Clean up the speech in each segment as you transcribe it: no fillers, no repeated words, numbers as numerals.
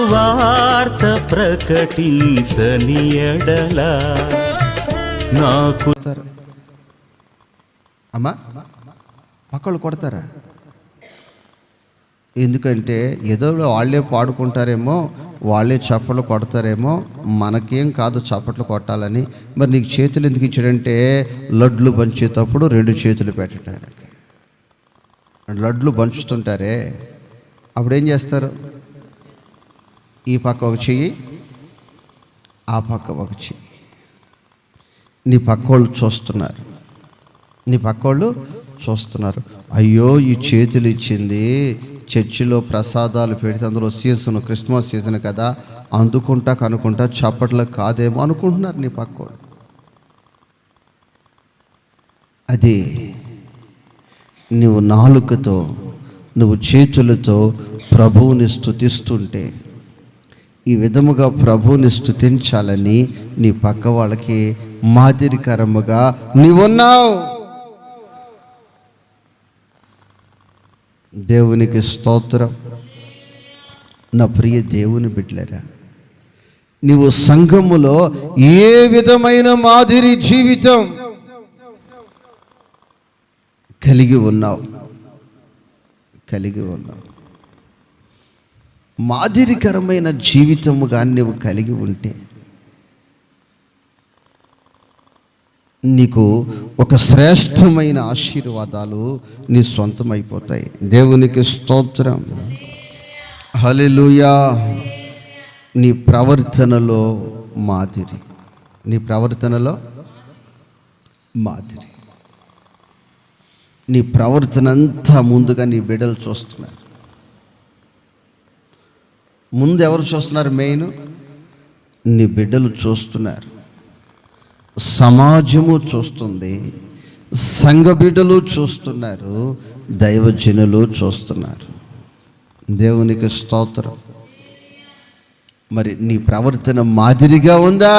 సువార్త ప్రకటించని ఎడల నాకు. అమ్మా పక్కలు కొడతారా? ఎందుకంటే ఏదో వాళ్ళే పాడుకుంటారేమో, వాళ్ళే చప్పట్లు కొడతారేమో, మనకేం కాదు చప్పట్లు కొట్టాలని. మరి నీకు చేతులు ఎందుకు ఇచ్చాడంటే లడ్లు పంచేటప్పుడు 2 చేతులు పెట్టడానికి. లడ్లు పంచుతుంటారే, అప్పుడేం చేస్తారు? ఈ పక్క ఒక చెయ్యి, ఆ పక్క ఒక చెయ్యి. నీ పక్కోళ్ళు చూస్తున్నారు, నీ పక్కోళ్ళు చూస్తున్నారు. అయ్యో ఈ చేతులు ఇచ్చింది చర్చిలో ప్రసాదాలు పెడితే అందులో సీజన్, క్రిస్మస్ సీజన్ కదా, అందుకుంటా కనుకుంటా చప్పట్లు కాదేమో అనుకుంటున్నారు నీ పక్కోళ్ళు. అది నువ్వు నాలుకతో, నువ్వు చేతులతో ప్రభువుని స్తుతిస్తుంటే, ఈ విధముగా ప్రభువుని స్తుతించాలని నీ పక్క వాళ్ళకి మాదిరికరముగా నీవున్నావు. దేవునికి స్తోత్రం. నా ప్రియ దేవుని బిడ్డలారా, నీవు సంఘములో ఏ విధమైన మాదిరి జీవితం కలిగి ఉన్నావు? మాదిరికరమైన జీవితము కానీ నువ్వు కలిగి ఉంటే నీకు ఒక శ్రేష్టమైన ఆశీర్వాదాలు నీ సొంతమైపోతాయి. దేవునికి స్తోత్రం. హల్లెలూయా. నీ ప్రవర్తనలో మాదిరి, నీ ప్రవర్తనలో మాదిరి. నీ ప్రవర్తన అంతా ముందుగా నీ బిడ్డలు చూస్తున్నారు. ముందు ఎవరు చూస్తున్నారు? మెయిన్ నీ బిడ్డలు చూస్తున్నారు, సమాజము చూస్తుంది, సంఘ బిడ్డలు చూస్తున్నారు, దైవజనులు చూస్తున్నారు. దేవునికి స్తోత్రం. మరి నీ ప్రవర్తన మాదిరిగా ఉందా?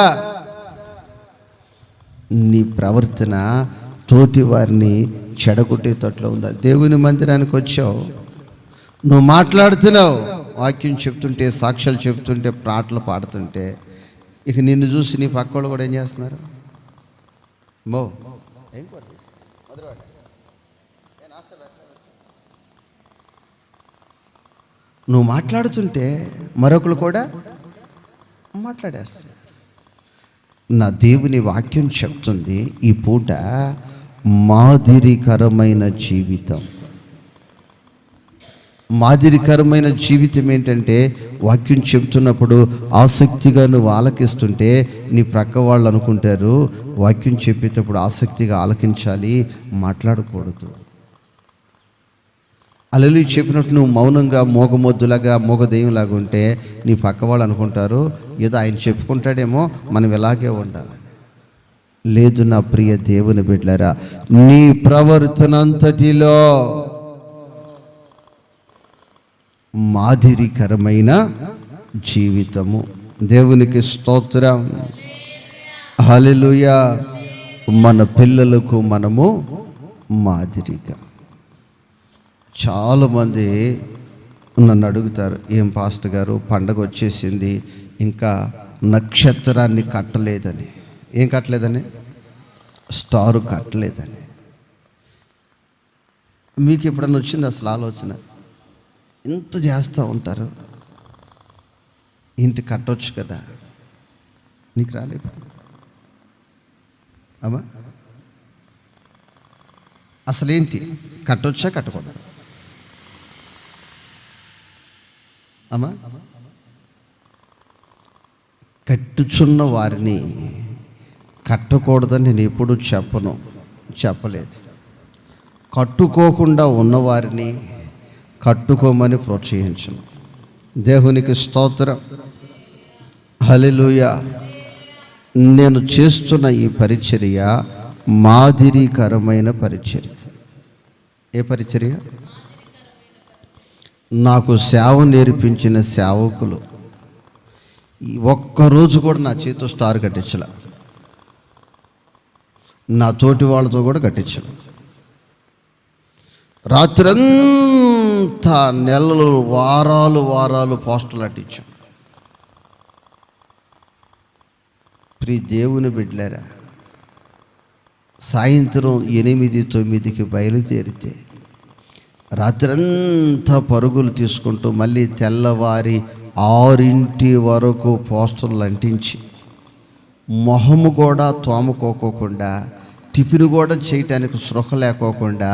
నీ ప్రవర్తన తోటి వారిని చెడగొట్టేటట్లు ఉందా? దేవుని మందిరానికి వచ్చావు, నువ్వు మాట్లాడుతున్నావు, వాక్యం చెప్తుంటే, సాక్ష్యాలు చెప్తుంటే, పాటలు పాడుతుంటే, ఇక నిన్ను చూసి నీ పక్కోళ్ళు కూడా ఏం చేస్తున్నారు? నువ్వు మాట్లాడుతుంటే మరొకరు కూడా మాట్లాడేస్తారు. నా దేవుని వాక్యం చెప్తుంది ఈ పూట మాదిరికరమైన జీవితం. మాదిరికరమైన జీవితం ఏంటంటే, వాక్యం చెప్తున్నప్పుడు ఆసక్తిగా నువ్వు ఆలకిస్తుంటే నీ ప్రక్క వాళ్ళు అనుకుంటారు, వాక్యం చెప్పేటప్పుడు ఆసక్తిగా ఆలకించాలి, మాట్లాడకూడదు. హల్లెలూయా చెప్పినట్టు నువ్వు మౌనంగా మోగమొద్దులాగా మోగదెయ్యంలాగా ఉంటే నీ పక్క వాళ్ళు అనుకుంటారు, ఏదో ఆయన చెప్పుకుంటాడేమో, మనం ఇలాగే ఉండాలి. లేదు నా ప్రియ దేవుని బిడ్డలారా, నీ ప్రవర్తన అంతటిలో మాదిరికరమైన జీవితము. దేవునికి స్తోత్రం. హల్లెలూయా. మన పిల్లలకు మనము మాదిరిగా. చాలామంది నన్ను అడుగుతారు, ఏం పాస్టర్ గారు పండగ వచ్చేసింది, ఇంకా నక్షత్రాన్ని కట్టలేదని. ఏం కట్టలేదని? స్టారు కట్టలేదని. మీకు ఎప్పుడన్నా వచ్చింది అసలు ఆలోచన? ఇంత చేస్తూ ఉంటారు, ఇంటి కట్టొచ్చు కదా, నీకు రాలేదు అమ్మా? అసలేంటి కట్టొచ్చా కట్టకూడదు అమ్మా? కట్టుచున్న వారిని కట్టకూడదని నేను ఎప్పుడు చెప్పలేదు. కట్టుకోకుండా ఉన్నవారిని కట్టుకోమని ప్రోత్సహించను. దేవునికి స్తోత్రం. హల్లెలూయా. నేను చేస్తున్న ఈ పరిచర్య మాదిరికరమైన పరిచర్య. ఏ పరిచర్య? నాకు సేవ నేర్పించిన సేవకులు ఒక్కరోజు కూడా నా చేతితో స్టార్ కట్టించలే, నా తోటి వాళ్ళతో కూడా కట్టించలే. రాత్రంతా నెలలు వారాలు పోస్టర్లు అట్టించాం. ప్రియ దేవుని బిడ్డలారా, సాయంత్రం 8-9కి బయలుదేరితే రాత్రంతా పరుగులు తీసుకుంటూ మళ్ళీ తెల్లవారి 6 వరకు పోస్టర్లు అంటించి మొహము కూడా తోముకోకుండా, టిఫిన్ కూడా చేయటానికి స్పృహ లేకోకుండా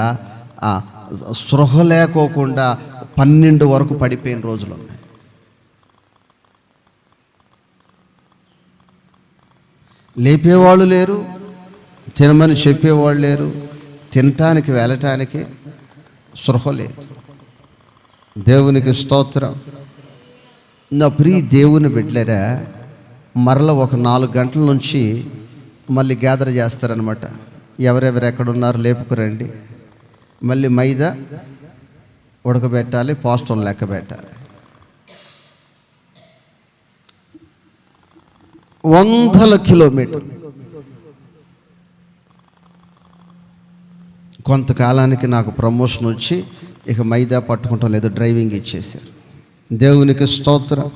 12 వరకు పడిపోయిన రోజులు ఉన్నాయి. లేపేవాళ్ళు లేరు, తినమని చెప్పేవాళ్ళు లేరు, తినటానికి వెళ్ళటానికి స్పృహ లేదు. దేవునికి స్తోత్రం. నా ప్రియ దేవుని బిడ్డలారా, మరల ఒక 4 గంటల నుంచి మళ్ళీ గ్యాదర్ చేస్తారనమాట. ఎవరెవరు ఎక్కడున్నారు లేపుకురండి. మళ్ళీ మైదా ఉడకబెట్టాలి, పోస్టర్లు లెక్క పెట్టాలి. 100 కిలోమీటర్లు. కొంతకాలానికి నాకు ప్రమోషన్ వచ్చి ఇక మైదా పట్టుకుంటాం లేదు, డ్రైవింగ్ ఇచ్చేసారు. దేవునికి స్తోత్రం.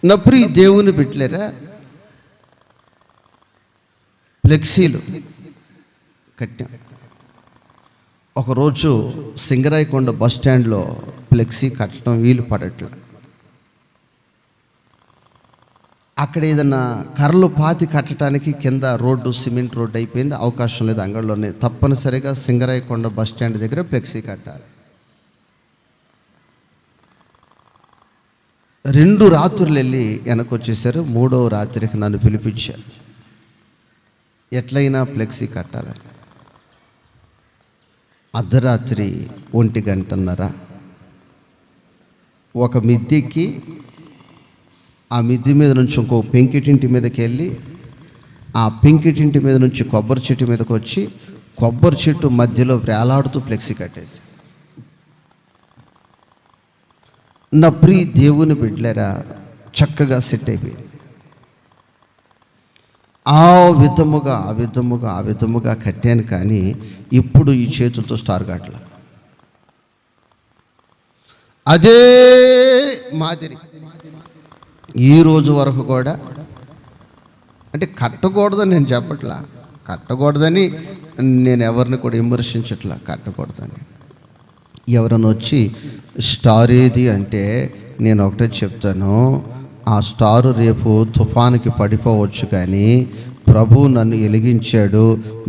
నా ప్రియ దేవుని బిడ్డలారా, ఫ్లెక్సీలు కట్టాం. ఒకరోజు సింగరాయకొండ బస్ స్టాండ్లో ఫ్లెక్సీ కట్టడం వీలు పడట్ల. అక్కడ ఏదన్నా కర్రలు పాతి కట్టడానికి కింద రోడ్డు సిమెంట్ రోడ్డు అయిపోయింది, అవకాశం లేదు. అంగడిలోనే తప్పనిసరిగా సింగరాయకొండ బస్ స్టాండ్ దగ్గర ఫ్లెక్సీ కట్టాలి. 2 రాత్రులు వెళ్ళి వెనకొచ్చేసారు. 3వ రాత్రికి నన్ను పిలిపించారు. ఎట్లయినా ఫ్లెక్సీ కట్టాలని. అర్ధరాత్రి 1:30 ఒక మిద్దెకి, ఆ మిద్దె మీద నుంచి ఇంకో పెంకిటింటి మీదకి వెళ్ళి, ఆ పెంకిటింటి మీద నుంచి కొబ్బరి చెట్టు మీదకి వచ్చి, కొబ్బరి చెట్టు మధ్యలో వేలాడుతూ ఫ్లెక్సీ కట్టేసి. నా ప్రియ దేవుని బిడ్డలారా, చక్కగా సెట్ అయిపోయింది. ఆ విధముగా కట్టాను. కానీ ఇప్పుడు ఈ చేతులతో స్టార్ కట్టల. అదే మాదిరి ఈ రోజు వరకు కూడా, అంటే కట్టకూడదని నేను చెప్పట్లా, కట్టకూడదని నేను ఎవరిని కూడా విమర్శించట్లా, కట్టకూడదని. ఎవరైనా వచ్చి స్టార్ ఏది అంటే నేను ఒకటే చెప్తాను, ఆ స్టారు రేపు తుఫానుకి పడిపోవచ్చు, కానీ ప్రభు నన్ను వెలిగించాడు,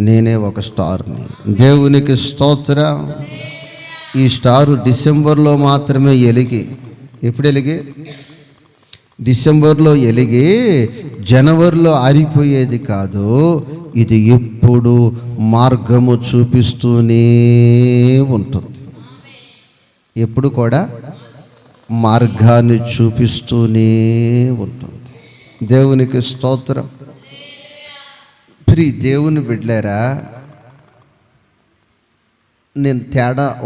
నేనే ఒక స్టార్ని. దేవునికి స్తోత్రం. ఈ స్టారు డిసెంబర్లో మాత్రమే ఎప్పుడు వెలిగి డిసెంబర్లో వెలిగి జనవరిలో ఆరిపోయేది కాదు. ఇది ఎప్పుడు మార్గము చూపిస్తూనే ఉంటుంది. ఎప్పుడు కూడా మార్గాన్ని చూపిస్తూనే ఉంటుంది. దేవునికి స్తోత్రం. ప్రియ దేవుని బిడ్డలారా, నేను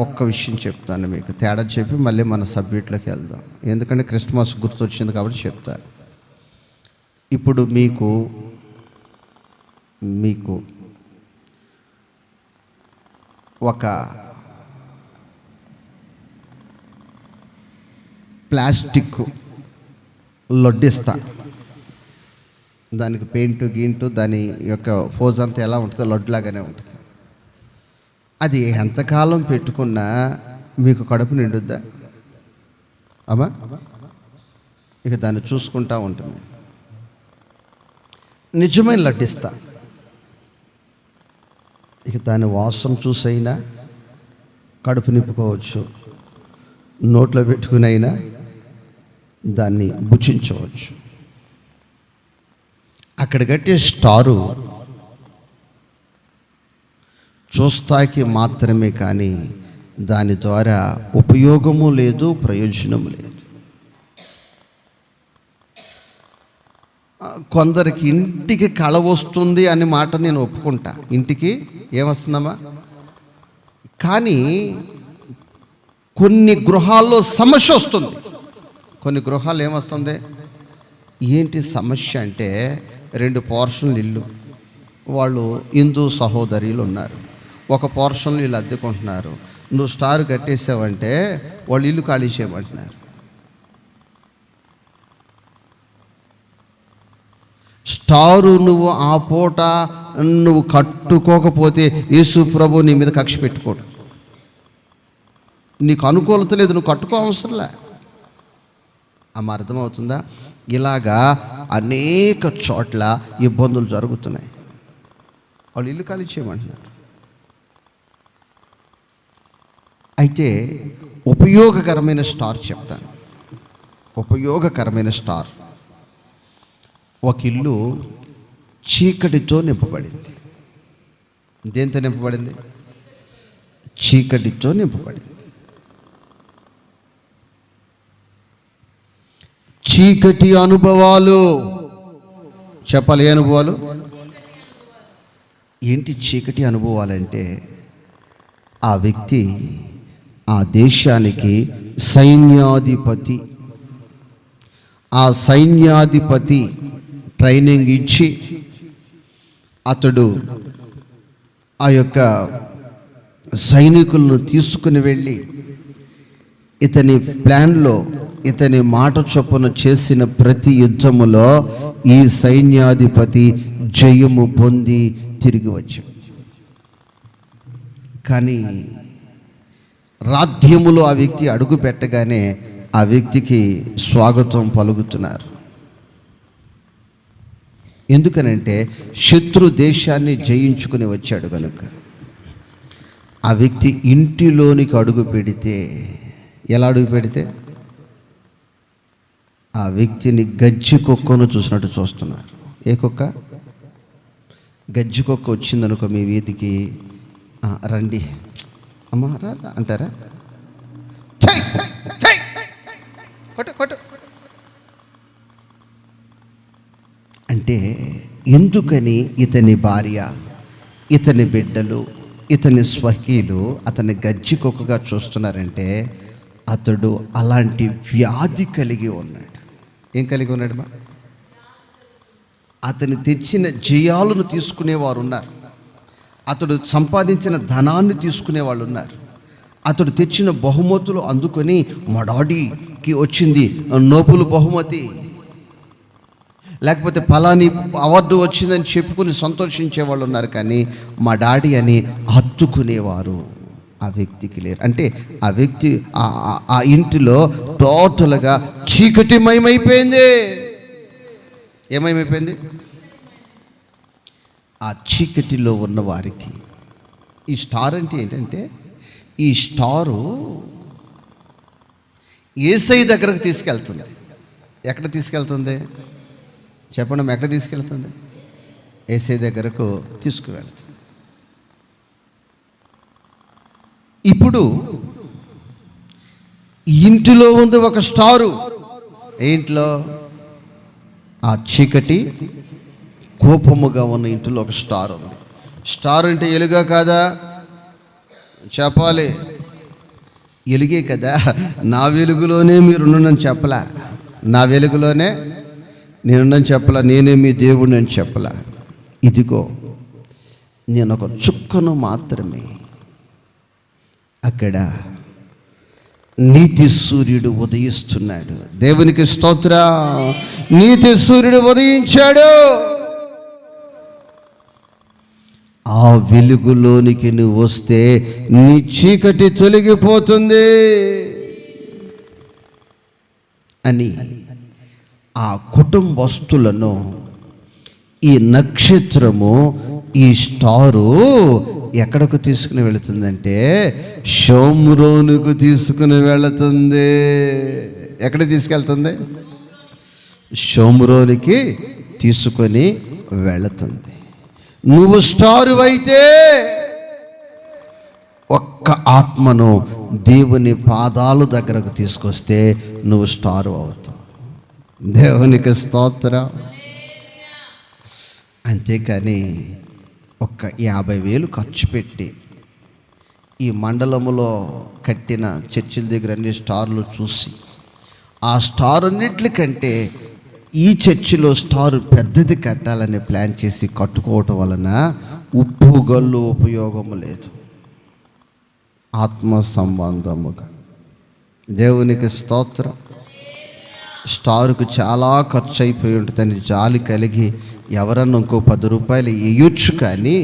ఒక్క విషయం చెప్తాను మీకు. తేడా చెప్పి మళ్ళీ మన సబ్జెక్ట్లోకి వెళ్దాం. ఎందుకంటే క్రిస్మస్ గుర్తొచ్చింది కాబట్టి చెప్తాను. ఇప్పుడు మీకు ఒక ప్లాస్టిక్ లొడ్డిస్తా. దానికి పెయింట్ గీంటు దాని యొక్క ఫోజ్ అంతా ఎలా ఉంటుందో లొడ్లాగానే ఉంటుంది. అది ఎంతకాలం పెట్టుకున్నా మీకు కడుపు నిండుద్దా అమ్మా? ఇక దాన్ని చూసుకుంటా ఉంటుంది. నిజమైన లడ్డిస్తా. ఇక దాని వాసన చూసైనా కడుపు నింపుకోవచ్చు, నోట్లో పెట్టుకునైనా దాన్ని భుజించవచ్చు. అక్కడ కట్టే స్టారు చూస్తాకి మాత్రమే, కానీ దాని ద్వారా ఉపయోగము లేదు, ప్రయోజనము లేదు. కొందరికి ఇంటికి కళ వస్తుంది అనే మాట నేను ఒప్పుకుంటా. ఇంటికి ఏమొస్తుందమ్మా? కానీ కొన్ని గృహాల్లో సమస్య వస్తుంది. కొన్ని గృహాల్లో ఏమొస్తుంది? ఏంటి సమస్య అంటే, 2 పోర్షన్లు ఇల్లు, వాళ్ళు హిందూ సహోదరులు ఉన్నారు. ఒక పోర్షన్లో వీళ్ళు అద్దెకుంటున్నారు. నువ్వు స్టార్ కట్టేసావంటే వాళ్ళు ఇల్లు ఖాళీ చేయమంటున్నారు. స్టారు నువ్వు ఆ పూట నువ్వు కట్టుకోకపోతే యేసు ప్రభు నీ మీద కక్ష పెట్టుకోడు. నీకు అనుకూలత లేదు, నువ్వు కట్టుకో అవసరంలే. అమ్మ అర్థమవుతుందా? ఇలాగా అనేక చోట్ల ఇబ్బందులు జరుగుతున్నాయి. వాళ్ళు ఇల్లు ఖాళీ చేయమంటున్నారు. అయితే ఉపయోగకరమైన స్టార్ చెప్తాను. ఉపయోగకరమైన స్టార్. ఒక ఇల్లు చీకటితో నింపబడింది. దేంతో నింపబడింది? చీకటితో నింపబడింది. చీకటి అనుభవాలు చెప్పాలి. ఏ అనుభవాలు? ఏంటి చీకటి అనుభవాలంటే, ఆ వ్యక్తి ఆ దేశానికి సైన్యాధిపతి. ఆ సైన్యాధిపతి ట్రైనింగ్ ఇచ్చి అతడు ఆ యొక్క సైనికులను తీసుకుని వెళ్ళి ఇతని ప్లాన్లో, ఇతని మాట చొప్పున చేసిన ప్రతి యుద్ధములో ఈ సైన్యాధిపతి జయము పొంది తిరిగి వచ్చాడు. కానీ రాజ్యములో ఆ వ్యక్తి అడుగు పెట్టగానే ఆ వ్యక్తికి స్వాగతం పలుకుతున్నారు. ఎందుకనంటే శత్రు దేశాన్ని జయించుకుని వచ్చాడు కనుక. ఆ వ్యక్తి ఇంటిలోనికి అడుగు పెడితే, ఎలా అడుగు పెడితే ఆ వ్యక్తిని గజ్జి కుక్కను చూసినట్టు చూస్తున్నారు. ఏ కుక్క? గజ్జి కుక్క వచ్చిందనుకో మీ వీధికి, రండి అమ్మా రా అంటారా? అంటే ఎందుకని ఇతని భార్య, ఇతని బిడ్డలు, ఇతని స్వకీయులు అతన్ని గజ్జి కుక్కగా చూస్తున్నారంటే అతడు అలాంటి వ్యాధి కలిగి ఉన్నాడు. ఏం కలిగి ఉన్నాడు? అతను తెచ్చిన జయాలను తీసుకునేవారు ఉన్నారు. అతడు సంపాదించిన ధనాన్ని తీసుకునే వాళ్ళు ఉన్నారు. అతడు తెచ్చిన బహుమతులు అందుకొని మా డాడీకి వచ్చింది నోబుల్ బహుమతి, లేకపోతే ఫలాని అవార్డు వచ్చిందని చెప్పుకుని సంతోషించే వాళ్ళు ఉన్నారు. కానీ మా డాడీ అని హత్తుకునేవారు ఆ వ్యక్తికి లేరు. అంటే ఆ వ్యక్తి ఆ ఇంటిలో టోటల్గా చీకటిమయమైపోయింది. ఏమయమైపోయింది? ఆ చీకటిలో ఉన్న వారికి ఈ స్టార్ అంటే ఏంటంటే, ఈ స్టారు యేసయ్య దగ్గరకు తీసుకెళ్తుంది. ఎక్కడ తీసుకెళ్తుంది చెప్పండి? ఎక్కడ తీసుకెళ్తుంది? యేసయ్య దగ్గరకు తీసుకువెళ్తుంది. ఇప్పుడు ఇంటిలో ఉంది ఒక స్టారు. ఏంట్లో? ఆ చీకటి కోపముగా ఉన్న ఇంటిలో ఒక స్టార్ ఉంది. స్టార్ అంటే ఎలుగా కాదా చెప్పాలి? ఎలుగే కదా. నా వెలుగులోనే మీరున్నానని చెప్పలా, నా వెలుగులోనే నేనున్నాను చెప్పలా, నేనే మీ దేవుడిని అని చెప్పలా. ఇదిగో నేను ఒక చుక్కను మాత్రమే. అక్కడ నీతి సూర్యుడు ఉదయిస్తున్నాడు. దేవునికి స్తోత్రం. నీతి సూర్యుడు ఉదయించాడు. ఆ వెలుగులోనికి నువ్వు వస్తే నీ చీకటి తొలగిపోతుంది అని ఆ కుటుంబస్తులను ఈ నక్షత్రము, ఈ స్టారు ఎక్కడకు తీసుకుని వెళుతుందంటే షోమ్రోనుకు తీసుకుని వెళుతుంది. ఎక్కడ తీసుకెళ్తుంది? షోమ్రోనికి తీసుకొని వెళుతుంది. నువ్వు స్టారు అయితే ఒక్క ఆత్మను దేవుని పాదాలు దగ్గరకు తీసుకొస్తే నువ్వు స్టారు అవుతావు. దేవునికి స్తోత్రం. అంతేకాని ఒక్క 50,000 ఖర్చు పెట్టి ఈ మండలములో కట్టిన చర్చిల దగ్గర అన్ని స్టార్లు చూసి ఆ స్టార్ అన్నిటికంటే ఈ చర్చిలో స్టార్ పెద్దది కట్టాలని ప్లాన్ చేసి కట్టుకోవటం వలన ఉప్పు గల్లు ఉపయోగము లేదు. ఆత్మ సంబంధముగా దేవునికి స్తోత్రం. స్టారుకు చాలా ఖర్చు అయిపోయి ఉంటుందని జాలి కలిగి ఎవరన్నా ఇంకో 10 రూపాయలు వేయొచ్చు, కానీ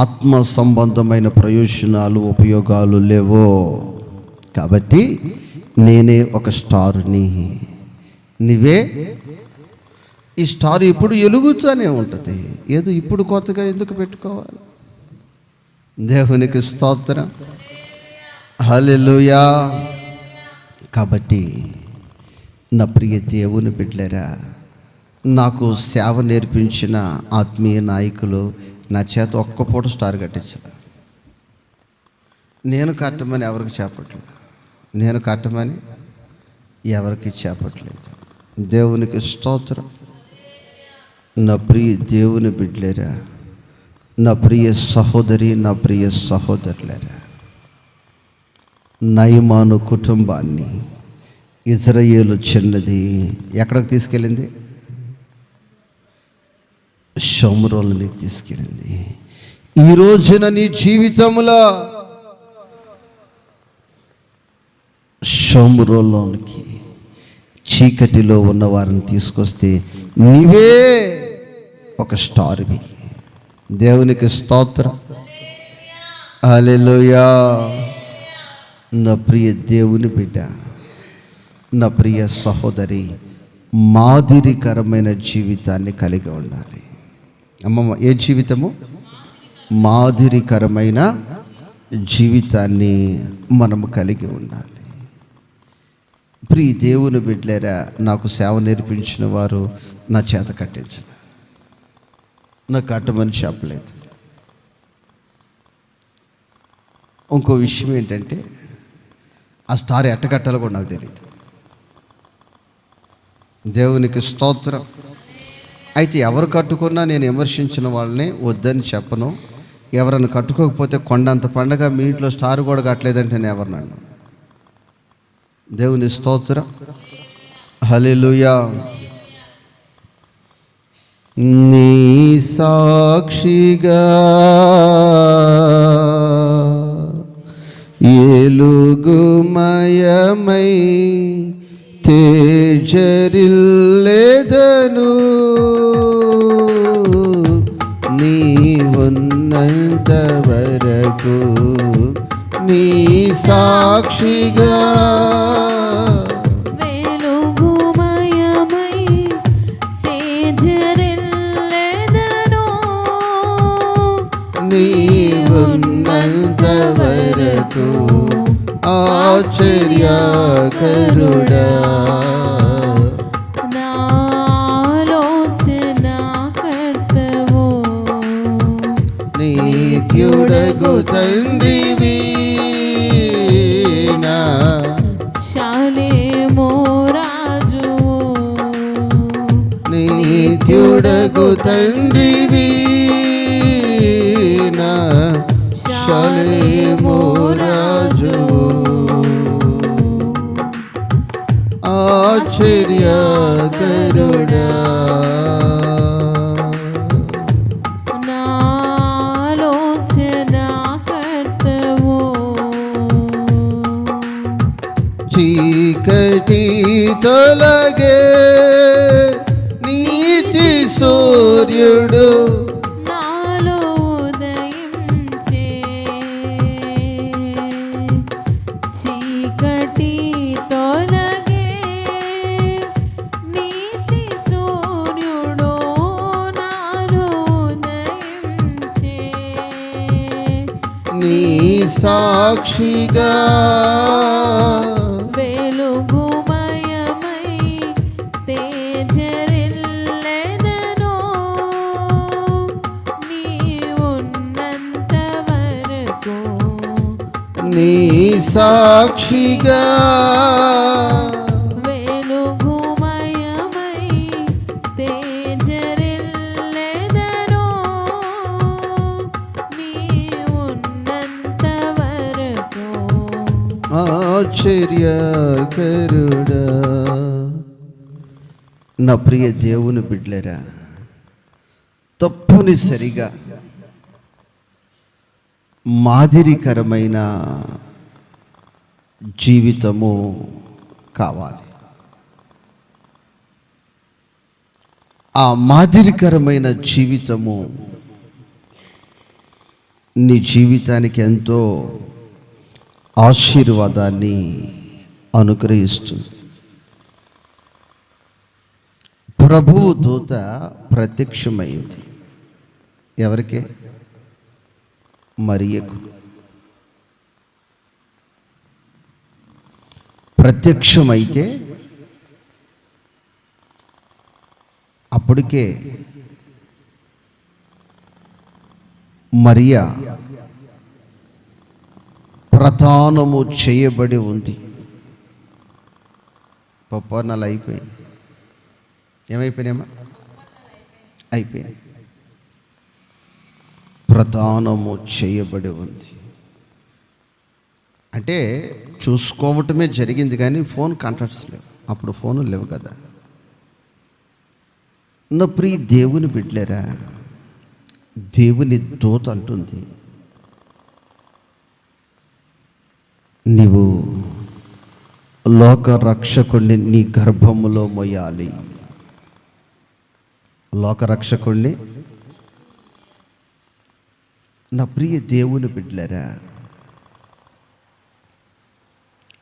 ఆత్మ సంబంధమైన ప్రయోజనాలు ఉపయోగాలు లేవో. కాబట్టి నేనే ఒక స్టార్ని, నీవే. ఈ స్టార్ ఇప్పుడు వెలుగుతూనే ఉంటుంది, ఏదో ఇప్పుడు కొత్తగా ఎందుకు పెట్టుకోవాలి? దేవునికి స్తోత్రం, హల్లెలూయా. కాబట్టి నా ప్రియ దేవుని బిడ్డలారా, నాకు సేవ నేర్పించిన ఆత్మీయ నాయకులు నా చేత ఒక్క పూట స్టార్ కట్టించారు. నేను కట్టమని ఎవరికి చెప్పట్లేదు, నేను కట్టమని ఎవరికి చెప్పట్లేదు. దేవునికి స్తోత్రం. నా ప్రియ దేవుని బిడ్డలారా, నా ప్రియ సహోదరి, నా ప్రియ సహోదరులారా, నయమాను కుటుంబాన్ని ఇజ్రాయేలు చిన్నది ఎక్కడికి తీసుకెళ్ళింది? షోమ్రోన్లోకి తీసుకెళ్ళింది. ఈ రోజున నీ జీవితంలో షోమ్రోన్లోనికి, చీకటిలో ఉన్న వారిని తీసుకొస్తే నీవే ఒక స్టార్వి. దేవునికి స్తోత్రం, హల్లెలూయా. నా ప్రియ దేవుని బిడ్డ, నా ప్రియ సహోదరి, మాదిరికరమైన జీవితాన్ని కలిగి ఉండాలి. అమ్మమ్మ, ఏ జీవితము? మాదిరికరమైన జీవితాన్ని మనము కలిగి ఉండాలి. ప్రియ దేవుని బిడ్డలారా, నాకు సేవ నేర్పించిన వారు నా చేత కట్టించారు, నాకు కట్టమని చెప్పలేదు. ఇంకో విషయం ఏంటంటే, ఆ స్టార్ ఎట్ట కట్టాలో కూడా నాకు తెలియదు. దేవునికి స్తోత్రం. అయితే ఎవరు కట్టుకున్నా నేను విమర్శించిన వాళ్ళని వద్దని చెప్పను. ఎవరైనా కట్టుకోకపోతే కొండంత పండగ మీ ఇంట్లో స్టార్ కూడా కట్టలేదంటే నేను ఎవరినాను. దేవుని స్తోత్రం, హల్లెలూయా. నీ సాక్షిగా ఏలుగుమయమై తేజరిల్లెదను, నీ ఉన్నంత వరకు నీ సాక్షిగా నీ ఉన్నంత వరకు ఆశ్చర్యకరుడా, నీత్యుడగు తండ్రివి నా శాలేమో రాజువు, నీత్యుడగు తండ్రివి నా శాలేమో రాజువు, ఆశ్చర్యకరుడా, చీకటి తొలగే నీతి సూర్యుడు నాలో ఉదయించే, చీకటి తొలగే నీతి సూర్యుడు నాలో ఉదయించే, నీ సాక్షిగా వెలుగుమయమై తేజరిల్లెదను, నీ ఉన్నంత వరకు నీ సాక్షిగా వెలుగుమయమై తేజరిల్లెదను, నీ ఉన్నంత వరకు ఆశ్చర్యకరుడా. నా ప్రియ దేవుని బిడ్డలారా, తప్పనిసరిగా మాదిరికరమైన జీవితము కావాలి. ఆ మాదిరికరమైన జీవితము నీ జీవితానికి ఎంతో ఆశీర్వాదాన్ని అనుగ్రహిస్తుంది. ప్రభువు దూత ప్రత్యక్షమైంది. ఎవరికి? మరియకు. ప్రత్యక్షమైతే అప్పటికే మరియా ప్రధానము చేయబడి ఉంది. పప్పర్నాలు అయిపోయింది. ఏమైపోయినాయమ్మా? అయిపోయింది. ప్రధానము చేయబడి ఉంది అంటే చూసుకోవటమే జరిగింది, కానీ ఫోన్ కాంటాక్ట్స్ లేవు. అప్పుడు ఫోన్లు లేవు కదా. నా ప్రియ దేవుని బిడ్డలేరా, దేవుని దూత అంటుంది, నీవు లోక రక్షకుణ్ణి నీ గర్భములో మొయ్యాలి. లోక రక్షకుణ్ణి. నా ప్రియ దేవుని బిడ్డలేరా,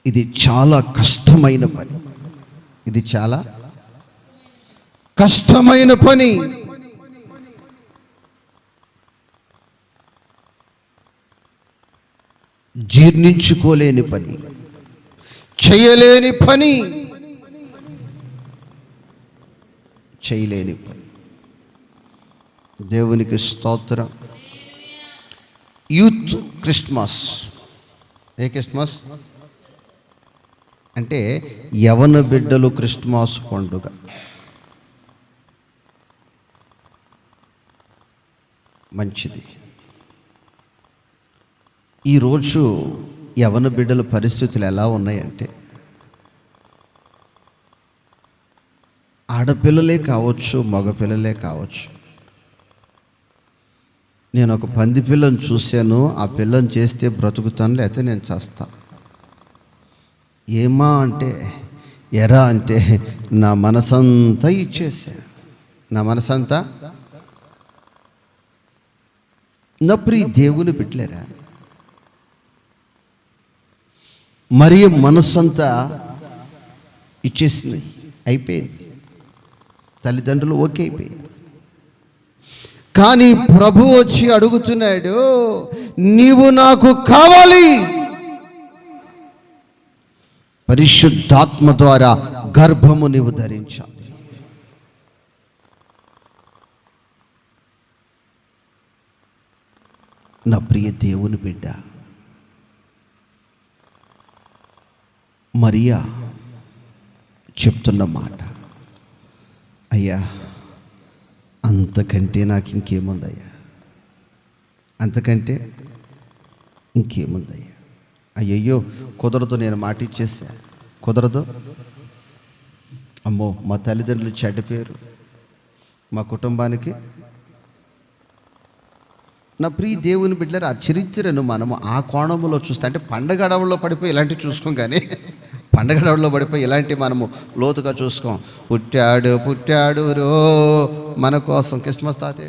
ఇది చాలా కష్టమైన పని. ఇది చాలా కష్టమైన పని. జీర్ణించుకోలేని పని, చేయలేని పని, చేయలేని పని. దేవునికి స్తోత్రం. Youth Christmas. ఏ క్రిస్మస్ అంటే యవన బిడ్డలు క్రిస్మస్ పండుగ. మంచిది. ఈరోజు యవన బిడ్డల పరిస్థితులు ఎలా ఉన్నాయంటే, ఆడపిల్లలే కావచ్చు, మగపిల్లలే కావచ్చు. నేను ఒక పంది పిల్లను చూశాను, ఆ పిల్లని చేస్తే బ్రతుకుతాను, లేకపోతే నేను చేస్తా. ఏమా అంటే, ఎరా అంటే, నా మనసంతా ఇచ్చేసా. నా మనసంతా. నా ప్రియ దేవుని బిడ్డలేరా, మరి మనసంతా ఇచ్చేసింది, అయిపోయింది. తల్లిదండ్రులు ఓకే అయిపోయాయి. కానీ ప్రభు వచ్చి అడుగుతున్నాడు, నీవు నాకు కావాలి. పరిశుద్ధాత్మ ద్వారా గర్భము నీవు ధరించాలి. నా ప్రియ దేవుని బిడ్డ, మరియా చెప్తున్న మాట, అయ్యా అంతకంటే నాకు ఇంకేముందయ్యా, అంతకంటే ఇంకేముందయ్యా. అయ్యయ్యో కుదరదు, నేను మాట ఇచ్చేసా, కుదరదు. అమ్మో మా తల్లిదండ్రులు చెడ్డ పేరు, మా కుటుంబానికి. నా ప్రియ దేవుని బిడ్డలారా, ఆ చరిత్రను మనము ఆ కోణంలో చూస్తే, అంటే పండగ అడవుల్లో పడిపోయి ఇలాంటివి చూసుకోం, కానీ పండగ అడవుల్లో పడిపోయి ఇలాంటివి మనము లోతుగా చూసుకోం. పుట్టాడు పుట్టాడు రో మన కోసం క్రిస్మస్ తాతే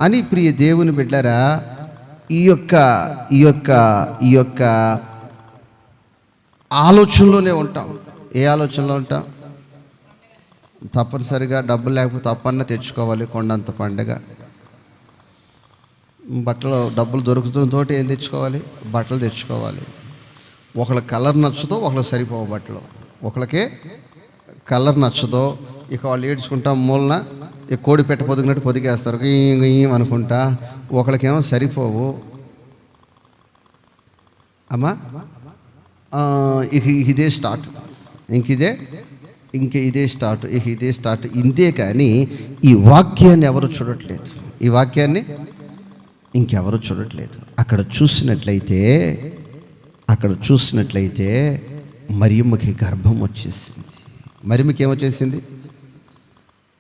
అని. ప్రియ దేవుని బిడ్డలారా, ఈ యొక్క ఆలోచనలోనే ఉంటాం. ఏ ఆలోచనలో ఉంటాం? తప్పనిసరిగా డబ్బులు లేకపోతే తప్పన్న తెచ్చుకోవాలి, కొండంత పండగ. బట్టలు డబ్బులు దొరుకుతున్న తోటి ఏం తెచ్చుకోవాలి? బట్టలు తెచ్చుకోవాలి. ఒకళ్ళకి కలర్ నచ్చదో, ఒకళ్ళకి సరిపోవు బట్టలు. ఒకళ్ళకే కలర్ నచ్చదో, ఇక వాళ్ళు ఏడ్చుకుంటా మూలన ఈ కోడి పెట్ట పొదిగినట్టు పొదిగేస్తారు, ఏం అనుకుంటా. ఒకళ్ళకేమో సరిపోవు. అమ్మా ఇక ఇదే స్టార్ట్, ఇదే స్టార్ట్, ఇదే స్టార్ట్. ఇంతే. కానీ ఈ వాక్యాన్ని ఎవరు చూడట్లేదు, ఈ వాక్యాన్ని ఇంకెవరు చూడట్లేదు. అక్కడ చూసినట్లయితే మరియమ్మకి గర్భం వచ్చేసింది. మరియమ్మకి ఏమొచ్చేసింది?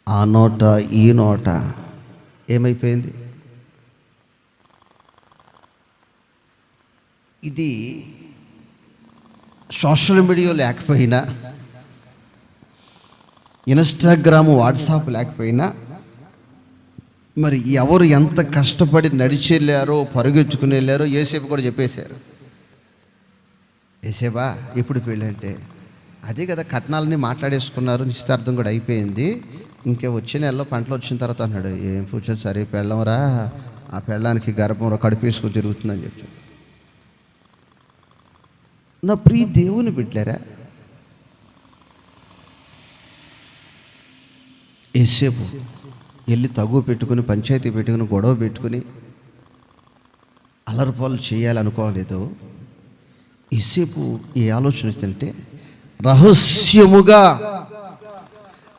ఆ నోట ఈ నోట ఏమైపోయింది? ఇది సోషల్ మీడియా లేకపోయినా, ఇన్స్టాగ్రామ్, వాట్సాప్ లేకపోయినా మరి ఎవరు ఎంత కష్టపడి నడిచి వెళ్ళారో, పరుగెత్తుకుని వెళ్ళారో యేసేపు కూడా చెప్పేశారు. యేసేపా ఇప్పుడు పెళ్ళి అంటే అదే కదా, కట్నాలని మాట్లాడేసుకున్నారు, నిశ్చితార్థం కూడా అయిపోయింది, ఇంకే వచ్చే నెలలో పంటలు వచ్చిన తర్వాత అన్నాడు, ఏం ఫ్యూచర్ సరే పెళ్ళంరా, ఆ పెళ్ళానికి గర్భంలో కడిపేసుకుని తిరుగుతుందని చెప్పి. నా ప్రియ దేవుని బిడ్డలారా, యేసేపు వెళ్ళి తగువ పెట్టుకుని, పంచాయతీ పెట్టుకుని, గొడవ పెట్టుకుని అలరిపాలు చేయాలనుకోలేదు. యేసేపు ఏ ఆలోచన ఇస్తుంటే, రహస్యముగా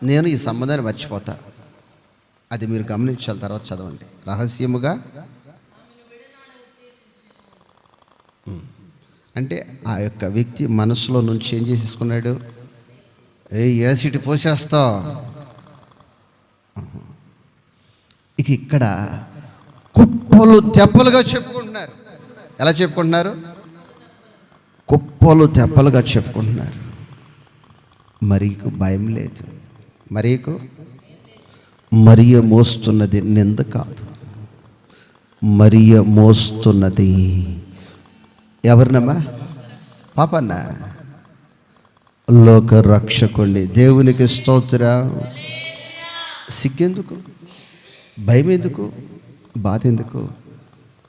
నేను ఈ సంబంధాన్ని మర్చిపోతా. అది మీరు గమనించాలి, తర్వాత చదవండి. రహస్యముగా అంటే ఆ యొక్క వ్యక్తి మనసులో నుంచి ఏం చేసేసుకున్నాడు, యాసిడ్ పోసేస్తా. ఇక ఇక్కడ కుప్పలు తెప్పలుగా చెప్పుకుంటున్నారు. ఎలా చెప్పుకుంటున్నారు? కుప్పలు తెప్పలుగా చెప్పుకుంటున్నారు. మరియకు భయం లేదు. మరియ మోస్తున్నది నింద కాదు, మరియ మోస్తున్నది ఎవరినమ్మా? పాపన్నా, లోక రక్షకుణ్ణి. దేవునికి స్తోత్రం. సిగ్గెందుకు, భయం ఎందుకు, బాధ ఎందుకు?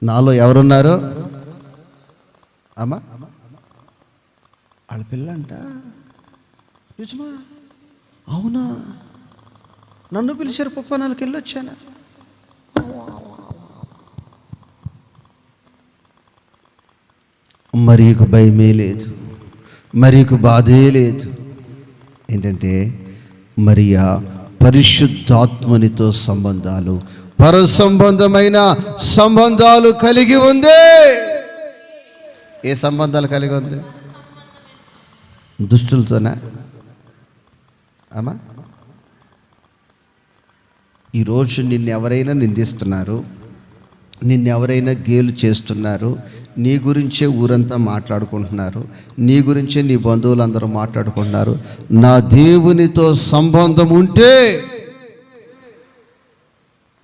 నాలో ఎవరున్నారో అమ్మా, వాళ్ళ పిల్లంట. నిజమా? అవునా? నన్ను పిలిచారు, పప్పనాలకు వెళ్ళొచ్చానా? మరియకు భయమే లేదు, మరియకు బాధే లేదు. ఏంటంటే మరియా పరిశుద్ధాత్మనితో సంబంధాలు, పర సంబంధమైన సంబంధాలు కలిగి ఉంది. ఏ సంబంధాలు కలిగి ఉంది? దుష్టులతోనా అమ్మా? ఈరోజు నిన్నెవరైనా నిందిస్తున్నారు, నిన్నెవరైనా గేలు చేస్తున్నారు, నీ గురించే ఊరంతా మాట్లాడుకుంటున్నారు, నీ గురించే నీ బంధువులందరూ మాట్లాడుకుంటున్నారు. నా దేవునితో సంబంధం ఉంటే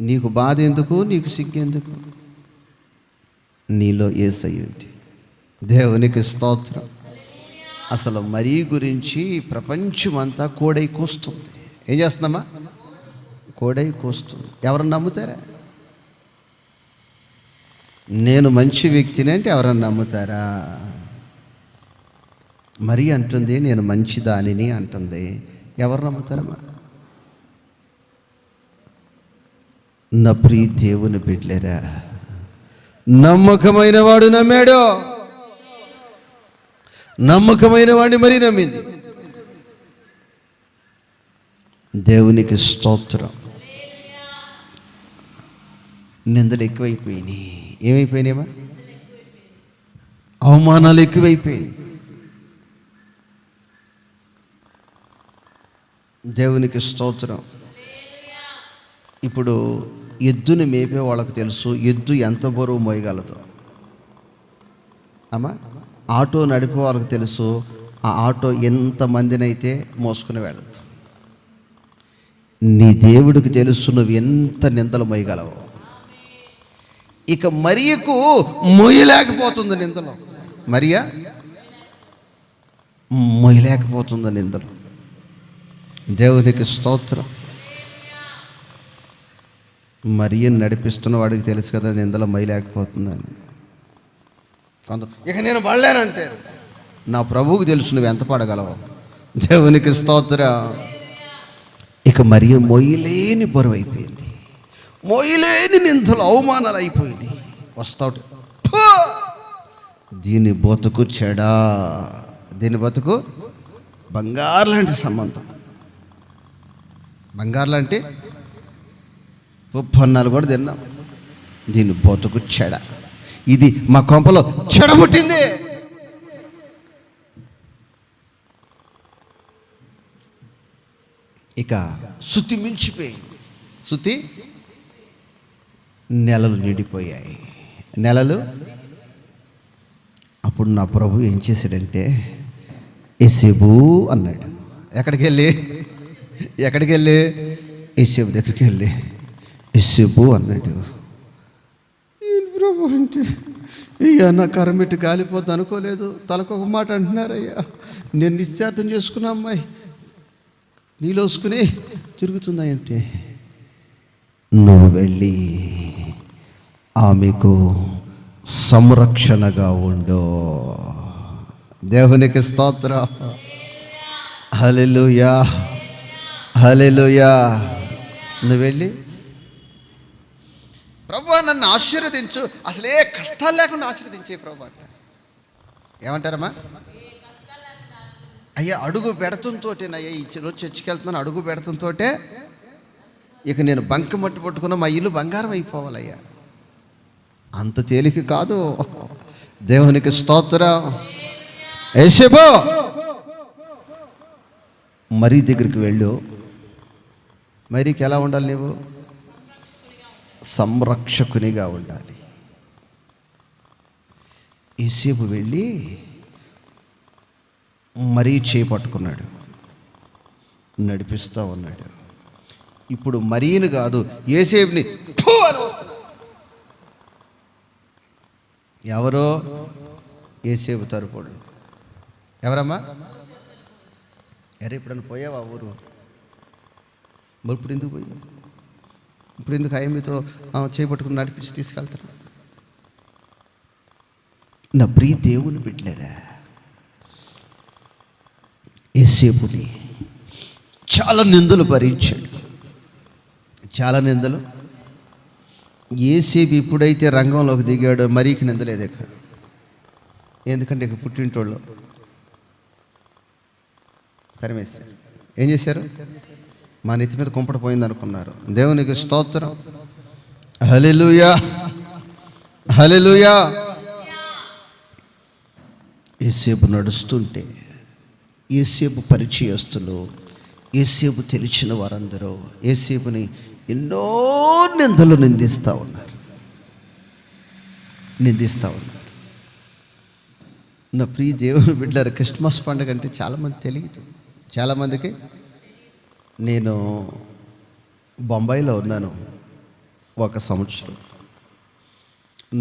నీకు బాధ ఎందుకు, నీకు సిగ్గెందుకు? నీలో యేసయ్య ఉంది. దేవునికి స్తోత్రం. అసలు మరీ గురించి ప్రపంచమంతా కోడై కూస్తుంది. ఏం చేస్తుందమ్మా? కోడై కూస్తుంది. ఎవరన్నా నమ్ముతారా? నేను మంచి వ్యక్తిని అంటే ఎవరన్నా నమ్ముతారా? మరి అంటుంది నేను మంచి దానిని అంటుంది. ఎవరు నమ్ముతారమ్మా? నా ప్రియ దేవుని బిడ్డలేరా, నమ్మకమైన వాడు నమ్మాడు, నమ్మకమైన వాడిని మరీ నమ్మింది. దేవునికి స్తోత్రం. నిందలు ఎక్కువైపోయినాయి. ఏమైపోయినాయమ్మా? అవమానాలు ఎక్కువైపోయినాయి. దేవునికి స్తోత్రం. ఇప్పుడు ఎద్దుని మేపే వాళ్ళకు తెలుసు ఎద్దు ఎంత బరువు మోయగలదో. అమ్మా, ఆటో నడిపే వాళ్ళకి తెలుసు ఆ ఆటో ఎంతమందినైతే మోసుకుని వెళదు. నీ దేవుడికి తెలుసు నువ్వు ఎంత నిందలు మోయగలవు. ఇక మరియకు మోయలేకపోతుంది నిందలు. మరియా మోయలేకపోతుంది నిందలు. దేవునికి స్తోత్రం. మరియని నడిపిస్తున్న వాడికి తెలుసు కదా నిందలు మోయలేకపోతుందని. కొందరు ఇక నేను పడలేనంటే నా ప్రభువుకు తెలుసు నువ్వు ఎంత పడగలవు. దేవునికి స్తోత్రం. ఇక మరియ మోయలేని బరువు అయిపోయింది, మోయలేని నిందలు అవమానాలు అయిపోయినాయి. వస్తావు దీని బతుకు చెడా, దీని బతుకు బంగారు లాంటి సంబంధం. బంగారు లాంటి పన్నాలు కూడా తిన్నాం. దీని బతుకు చెడ, ఇది మా కొంపలో చెడబుట్టింది. ఇక శృతి మించిపోయింది. శృతి నెలలు నిండిపోయాయి. నెలలు. అప్పుడు నా ప్రభు ఏం చేశాడంటే యేసేబు అన్నాడు. ఎక్కడికి వెళ్ళి? ఎక్కడికి వెళ్ళి? యేసేపు దగ్గరికి వెళ్ళి, యేసేపు అన్నాడు. ఏంటి ప్రభు అంటే, అయ్యా నా కరమిట్టి గాలిపోద్ది అనుకోలేదు, తలకొక మాట అంటున్నారయ్యా, నేను నిశ్చార్థం చేసుకున్న అమ్మాయి నీలోసుకుని తిరుగుతుందంటే, నువ్వు వెళ్ళి ఆమెకు సంరక్షణగా ఉండు. దేవునికి స్తోత్రం. హల్లెలూయా, హల్లెలూయా. నువ్వు వెళ్ళి, ప్రభు నన్ను ఆశీర్వదించు, అసలు ఏ కష్టాలు లేకుండా ఆశీర్వదించే ప్రభు అంట. ఏమంటారమ్మా? అయ్యా అడుగు పెడతంతోటేనయ్యా, ఈ రోజు చర్చికి వెళ్తున్నాను, అడుగు పెడతంతోటే ఇక నేను బంక మట్టి పట్టుకున్న మా ఇల్లు బంగారం అయిపోవాలయ్యా. అంత తేలిక కాదు. దేవునికి స్తోత్రం. యేసేపు మరీ దగ్గరికి వెళ్ళు. మరీకి ఎలా ఉండాలి? నువ్వు సంరక్షకునిగా ఉండాలి. యేసేపు వెళ్ళి మరీ చేపట్టుకున్నాడు, నడిపిస్తూ ఉన్నాడు. ఇప్పుడు మరీని కాదు, యేసేపుని ఠూ అని వస్తున్నాడు. ఎవరో? యేసేపు తరపుడు. ఎవరమ్మా? అరే ఇప్పుడన్నా పోయావా ఊరు? మరి ఇప్పుడు ఎందుకు పోయావు? ఇప్పుడు ఎందుకు ఆయమ్మతో చేపట్టుకుని నడిపించి తీసుకెళ్తాను? నా ప్రియ దేవుని బిడ్డలారా, యేసేపుని చాలా నిందలు భరించాడు, చాలా నిందలు. యేసేపు ఇప్పుడైతే రంగంలోకి దిగాడో మరీకి నిందలేదు ఇక. ఎందుకంటే ఇక పుట్టింటోళ్ళు తరిమేశారు. ఏం చేశారు? మా నెత్తి మీద కుంపట పోయింది అనుకున్నారు. దేవునికి స్తోత్రం. హల్లెలూయా, హల్లెలూయా. యేసేపు నడుస్తుంటే యేసేపు పరిచయస్తులు, యేసేపు తెలిసిన వారందరూ యేసేపుని ఎన్నో నిందలు నిందిస్తూ ఉన్నారు. నా ప్రియ దేవుని బిడ్డలారా, క్రిస్మస్ పండుగ అంటే చాలామంది తెలియదు. చాలామందికి, నేను బొంబాయిలో ఉన్నాను ఒక సంవత్సరం,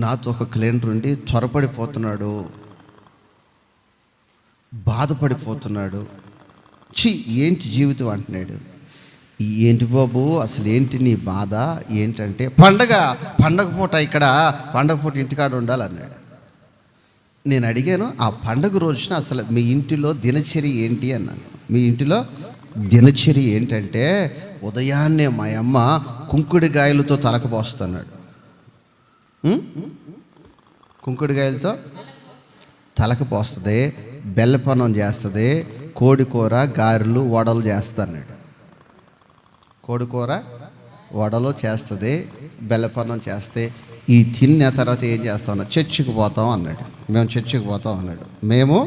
నాతో ఒక క్లయింట్ ఉండి త్వరపడిపోతున్నాడు, బాధపడిపోతున్నాడు. ఏంటి జీవితం అంటున్నాడు. ఏంటి బాబు అసలు ఏంటి నీ బాధ ఏంటంటే, పండగ పూట ఇక్కడ పండగ పూట ఇంటికాడ ఉండాలన్నాడు. నేను అడిగాను, ఆ పండగ రోజున అసలు మీ ఇంటిలో దినచర్య ఏంటి అన్నాను. మీ ఇంటిలో దినచర్య ఏంటంటే, ఉదయాన్నే మా అమ్మ కుంకుడికాయలతో తలకపోస్తున్నాడు. కుంకుడికాయలతో తలకు పోస్తుంది, బెల్లపనం చేస్తుంది, కోడికూర గారెలు వడలు చేస్తాడు. కోడికూర వడలు చేస్తుంది, బెల్లపన్నం చేస్తే ఈ తిన్న తర్వాత ఏం చేస్తాం? చర్చికి పోతాం అన్నాడు. మేము చర్చికి పోతాం అన్నాడు. మేము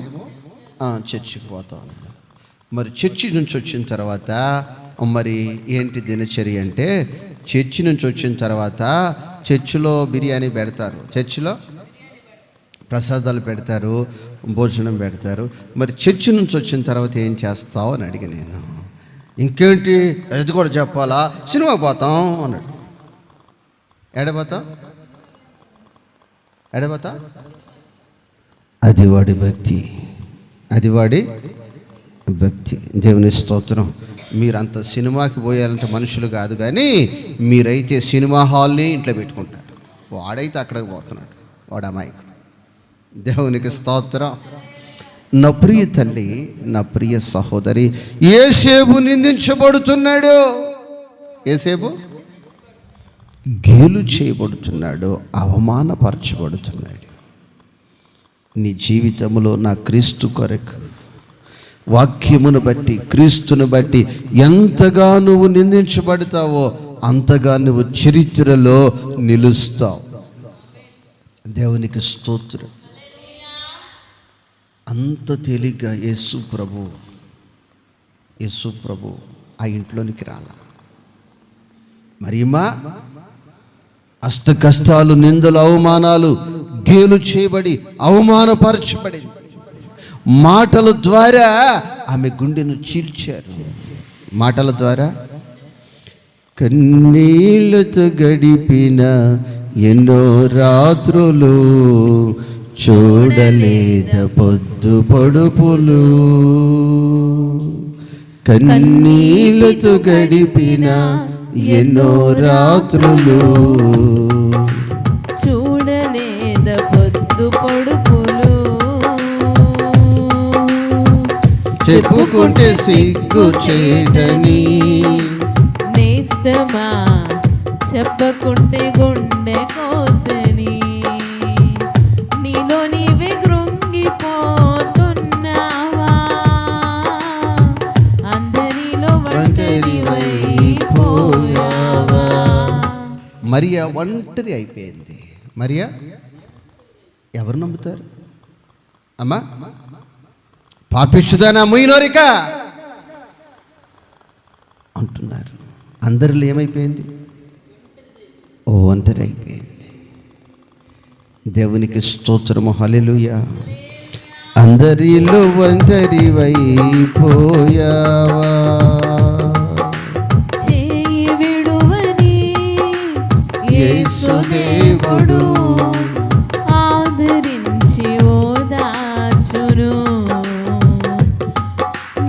చర్చికి పోతాం అన్నాడు. మరి చర్చి నుంచి వచ్చిన తర్వాత మరి ఏంటి దినచర్య అంటే, చర్చి నుంచి వచ్చిన తర్వాత చర్చిలో బిర్యానీ పెడతారు, చర్చిలో ప్రసాదాలు పెడతారు, భోజనం పెడతారు. మరి చర్చి నుంచి వచ్చిన తర్వాత ఏం చేస్తావు అని అడిగి నేను. ఇంకేంటి అది కూడా చెప్పాలా? సినిమాకి పోతాం అన్నాడు. ఎడపోతా అది వాడి భక్తి, అది వాడి భక్తి. దేవుని స్తోత్రం. మీరంత సినిమాకి పోయాలంటే మనుషులు కాదు, కానీ మీరైతే సినిమా హాల్ని ఇంట్లో పెట్టుకుంటారు. వాడైతే అక్కడికి పోతున్నాడు, వాడు అమ్మాయి. దేవునికి స్తోత్రం. నా ప్రియ తల్లి, నా ప్రియ సహోదరి, యేసేపు నిందించబడుతున్నాడు, యేసేపు గేలు చేయబడుతున్నాడు, అవమానపరచబడుతున్నాడు. నీ జీవితంలో నా క్రీస్తు కొరకు వాక్యమును బట్టి, క్రీస్తుని బట్టి ఎంతగా నువ్వు నిందించబడతావో అంతగా నువ్వు చరిత్రలో నిలుస్తావు. దేవునికి స్తోత్రం. అంత తేలిగ్గా యేసు ప్రభు ఆ ఇంట్లోనికి రాలా. మరియమ్మా అష్ట కష్టాలు, నిందలు, అవమానాలు, గేలు చేయబడి అవమానపరచబడింది. మాటల ద్వారా ఆమె గుండెను చీల్చారు. మాటల ద్వారా, కన్నీళ్లతో గడిపిన ఎన్నో రాత్రులు, చూడలేద పొద్దు పొడుపులు. కన్నీళ్లతో గడిపిన ఎన్నో రాత్రులు, చూడలేద పొద్దు పొడుపులు. చెప్పుకుంటే సిగ్గు చేటని నేస్తమా, చెప్పకుంటే గుండె కోతని. నీలో నీవే కృంగిపోతున్నావా, అందరిలో ఒంటరివైపోయావా. మరియా ఒంటరి అయిపోయింది. మరియా ఎవరు నమ్ముతారు అమ్మా? పాపిష్టిదానా ముయ్యనోరిక అంటున్నారు. అందరిలో ఏమైపోయింది? ఒంటరి అయిపోయింది. దేవునికి స్తోత్రము, హల్లెలూయా. అందరిలో ఒంటరివైపోయావా, చేయి విడువని యేసు దేవుడు ఆదరించి ఓదార్చును.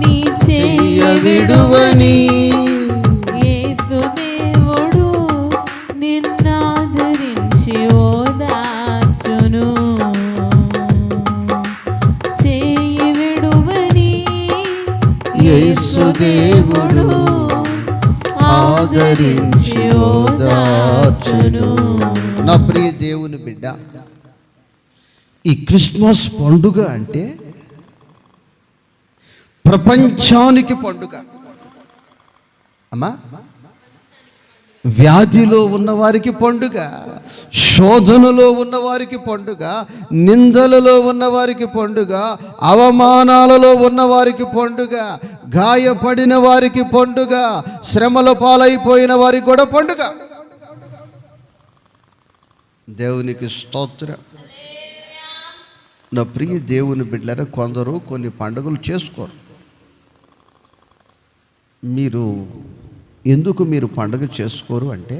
నీ చేయి విడువని యేసు దేవుడు నిన్నాదరించి ఓదార్చును. చేయి విడువని యేసు దేవుడు ఆదరించి ఓదార్చును. నా ప్రియ దేవుని బిడ్డ, ఈ క్రిస్మస్ పండుగ అంటే ప్రపంచానికి పండుగ అమ్మా. వ్యాధిలో ఉన్నవారికి పండుగ, శోధనలో ఉన్నవారికి పండుగ, నిందలలో ఉన్నవారికి పండుగ, అవమానాలలో ఉన్నవారికి పండుగ, గాయపడిన వారికి పండుగ, శ్రమల పాలైపోయిన వారికి కూడా పండుగ. దేవునికి స్తోత్రం. నా ప్రియ దేవుని బిడ్డలారా, కొందరు కొన్ని పండుగలు చేసుకోరు. ఎందుకు మీరు పండుగ చేసుకోరు అంటే,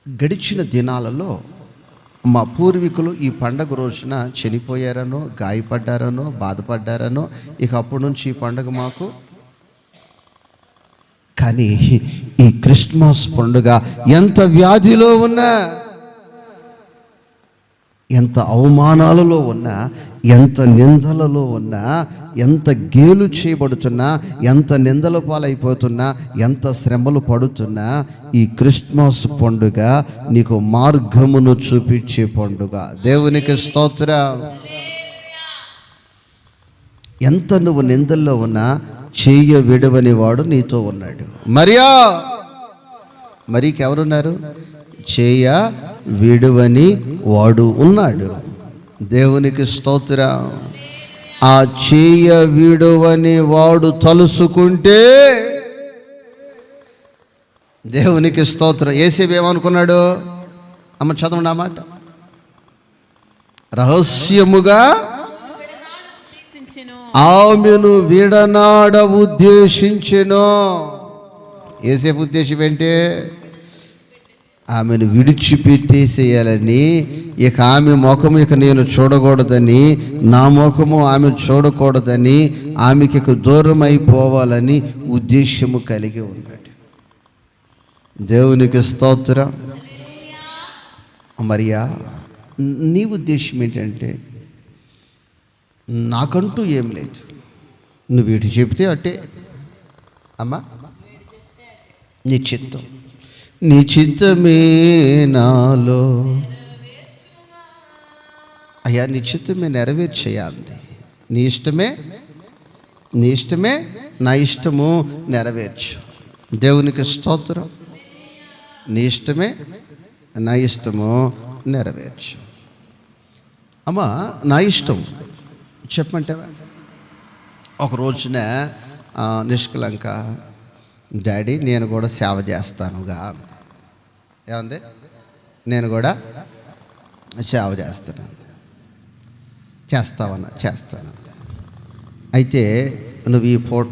గడిచిన దినాలలో మా పూర్వీకులు ఈ పండగ రోజున చనిపోయారనో, గాయపడ్డారనో, బాధపడ్డారనో, ఇక అప్పటి నుంచి ఈ పండుగ మాకు. కానీ ఈ క్రిస్మస్ పండుగ ఎంత వ్యాధిలో ఉన్నా, ఎంత అవమానాలలో ఉన్నా, ఎంత నిందలలో ఉన్నా, ఎంత గేలు చేయబడుతున్నా, ఎంత నిందల పాలైపోతున్నా, ఎంత శ్రమలు పడుతున్నా, ఈ క్రిస్మస్ పండుగ నీకు మార్గమును చూపించే పండుగ. దేవునికి స్తోత్రం. ఎంత నువ్వు నిందల్లో ఉన్నా చెయ్య విడవని వాడు నీతో ఉన్నాడు. మరీకి ఎవరున్నారు? చేయ విడువని వాడు ఉన్నాడు. దేవునికి స్తోత్రం. ఆ చేయ విడువని వాడు తలుసుకుంటే, దేవునికి స్తోత్రం. యేసేపు ఏమనుకున్నాడు? అమ్మ చదవండి ఆ మాట. రహస్యముగా ఆమెను విడనాడ ఉద్దేశించెను. యేసేపు ఉద్దేశం ఏంటి? ఆమెను విడిచిపెట్టేసేయాలని, ఇక ఆమె ముఖము ఇక నేను చూడకూడదని, నా ముఖము ఆమె చూడకూడదని, ఆమెకి దూరం అయిపోవాలని ఉద్దేశము కలిగి ఉన్నాడు. దేవునికి స్తోత్రం. మరియా, నీ ఉద్దేశం ఏంటంటే, నాకంటూ ఏం లేదు, నువ్వు ఇటు చెప్తే అట్టే అమ్మా, నీ చిత్తం, నీ చిత్తమే నాలో. అయ్యా, నీ చిత్తమే నెరవేర్చేయండి. నీ ఇష్టమే నా ఇష్టము నెరవేర్చు. దేవునికి స్తోత్రం. నీ ఇష్టమే నా ఇష్టము నెరవేర్చు. అమ్మా, నా ఇష్టం చెప్పమంటావా? ఒక రోజున నిష్కలంక, డాడీ నేను కూడా సేవ చేస్తానుగా. ఏమంది? నేను కూడా సేవ చేస్తాను. అయితే నువ్వు ఈ పూట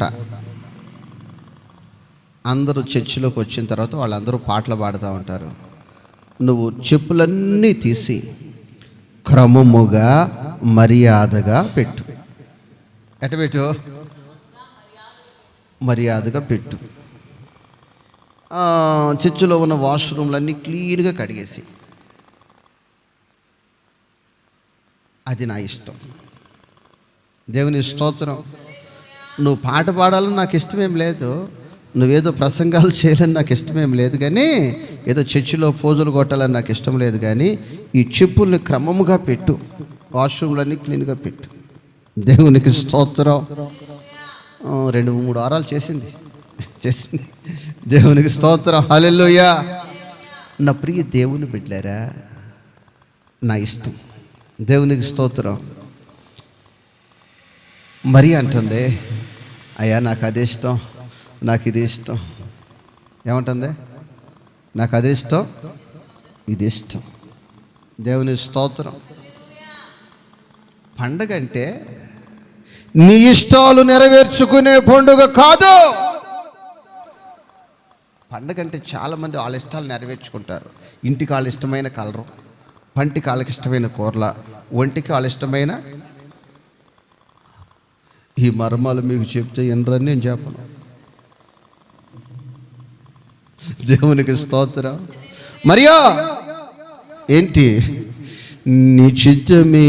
అందరూ చర్చిలోకి వచ్చిన తర్వాత వాళ్ళందరూ పాటలు పాడుతూ ఉంటారు. నువ్వు చెప్పులన్నీ తీసి క్రమముగా మర్యాదగా పెట్టు. ఎట పెట్టు? మర్యాదగా పెట్టు. చర్చిలో ఉన్న వాష్రూమ్లన్నీ క్లీన్గా కడిగేసి. అది నా ఇష్టం. దేవుని స్తోత్రం. నువ్వు పాట పాడాలని నాకు ఇష్టమేం లేదు, నువ్వేదో ప్రసంగాలు చేయాలని నాకు ఇష్టమేం లేదు, కానీ ఏదో చర్చిలో పోజులు కొట్టాలని నాకు ఇష్టం లేదు, కానీ ఈ చెప్పుల్ని క్రమముగా పెట్టు, వాష్రూమ్లన్నీ క్లీన్గా పెట్టు. దేవునికి స్తోత్రం. 2-3 వారాలు చేసింది. దేవునికి స్తోత్రం. హల్లెలూయా. నా ప్రియ దేవుని బిడ్డలారా, నా ఇష్టం. దేవునికి స్తోత్రం. మరి అంటుంది, అయ్యా నాకు అదే ఇష్టం, నాకు ఇది ఇష్టం. ఏమంటుంది? నాకు అదే ఇష్టం, ఇది ఇష్టం. దేవుని స్తోత్రం. పండగ అంటే నీ ఇష్టాలు నెరవేర్చుకునే పండుగ కాదు. పండగ అంటే చాలామంది వాళ్ళ ఇష్టాలు నెరవేర్చుకుంటారు. ఇంటికి వాళ్ళ ఇష్టమైన కలరు, పంటికి వాళ్ళకి ఇష్టమైన కూరల, ఒంటికి వాళ్ళ ఇష్టమైన. ఈ మర్మాలు మీకు చెప్తే ఎనరని నేను చెప్పను. దేవునికి స్తోత్రం. మరియా ఏంటి? నీ చిత్తమే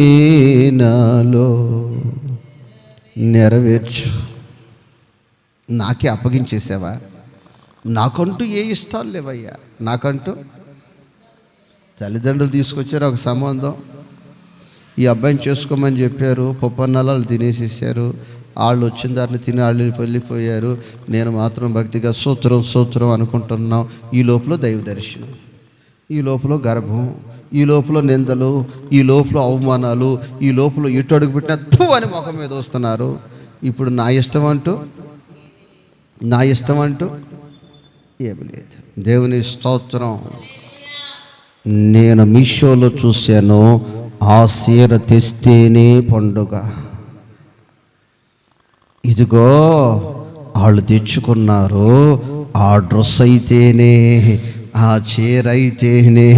నాలో నెరవేర్చు. నాకే అప్పగించేసావా? నాకంటూ ఏ ఇష్టాలు లేవయ్యా. నాకంటూ తల్లిదండ్రులు తీసుకొచ్చారు ఒక సంబంధం, ఈ అబ్బాయిని చేసుకోమని చెప్పారు, పప్పన్నలాలు తినేసేసారు, వాళ్ళు వచ్చిన దారిని తిని వాళ్ళు వెళ్ళిపోయారు. నేను మాత్రం భక్తిగా సూత్రం అనుకుంటున్నాం. ఈ లోపల దైవ దర్శనం, ఈ లోపల గర్భం, ఈ లోపల నిందలు, ఈ లోపల అవమానాలు, ఈ లోపల ఇటు అడుగు పెట్టిన థూ అని ముఖం మీద వస్తున్నారు. ఇప్పుడు నా ఇష్టం అంటూ ఏమి లేదు. దేవుని స్తోత్రం. నేను మీషోలో చూశాను, ఆ చీర తెస్తేనే పండుగ. ఇదిగో వాళ్ళు తెచ్చుకున్నారు, ఆ డ్రెస్ అయితేనే, ఆ చీర అయితేనే,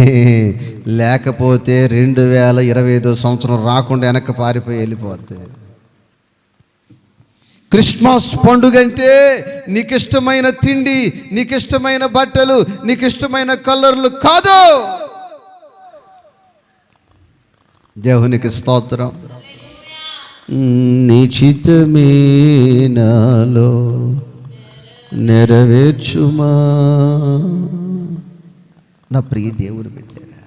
లేకపోతే 2025 సంవత్సరం రాకుండా వెనక్కి పారిపోయి వెళ్ళిపోద్ది. క్రిస్మస్ పండుగ అంటే నీకు ఇష్టమైన తిండి, నీకు ఇష్టమైన బట్టలు, నీకు ఇష్టమైన కలర్లు కాదు. దేవునికి స్తోత్రం. నీ చిత్తమే నాలో నెరవేర్చుమా. నా ప్రియ దేవుని బిడ్డలారా,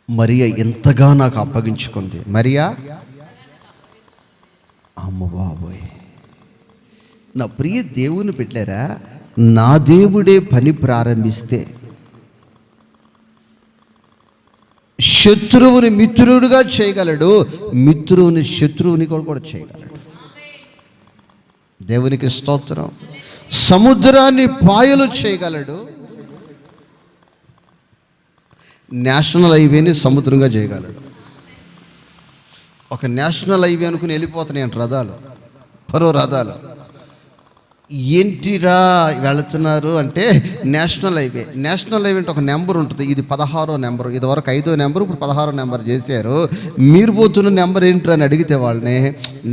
మరియా ఎంతగా నాకు అప్పగించుకుంది. మరియా అమ్మ బాబోయ్. నా ప్రియ దేవుని బిడ్డలారా, నా దేవుడే పని ప్రారంభిస్తే శత్రువుని మిత్రుడుగా చేయగలడు, మిత్రువుని శత్రువుని కూడా చేయగలడు. దేవునికి స్తోత్రం. సముద్రాన్ని పాయలు చేయగలడు, నేషనల్ హైవేని సముద్రంగా చేయగలడు. ఒక నేషనల్ హైవే అనుకుని వెళ్ళిపోతున్నాయి అంట రథాలు, పరో రథాలు. ఏంటిరా వెళుతున్నారు అంటే నేషనల్ హైవే. నేషనల్ హైవే అంటే ఒక నెంబర్ ఉంటుంది, ఇది 16వ నెంబరు, ఇది వరకు 5వ నెంబరు, ఇప్పుడు 16వ నెంబర్ చేశారు. మీరు పోతున్న నెంబర్ ఏంటి అని అడిగితే వాళ్ళని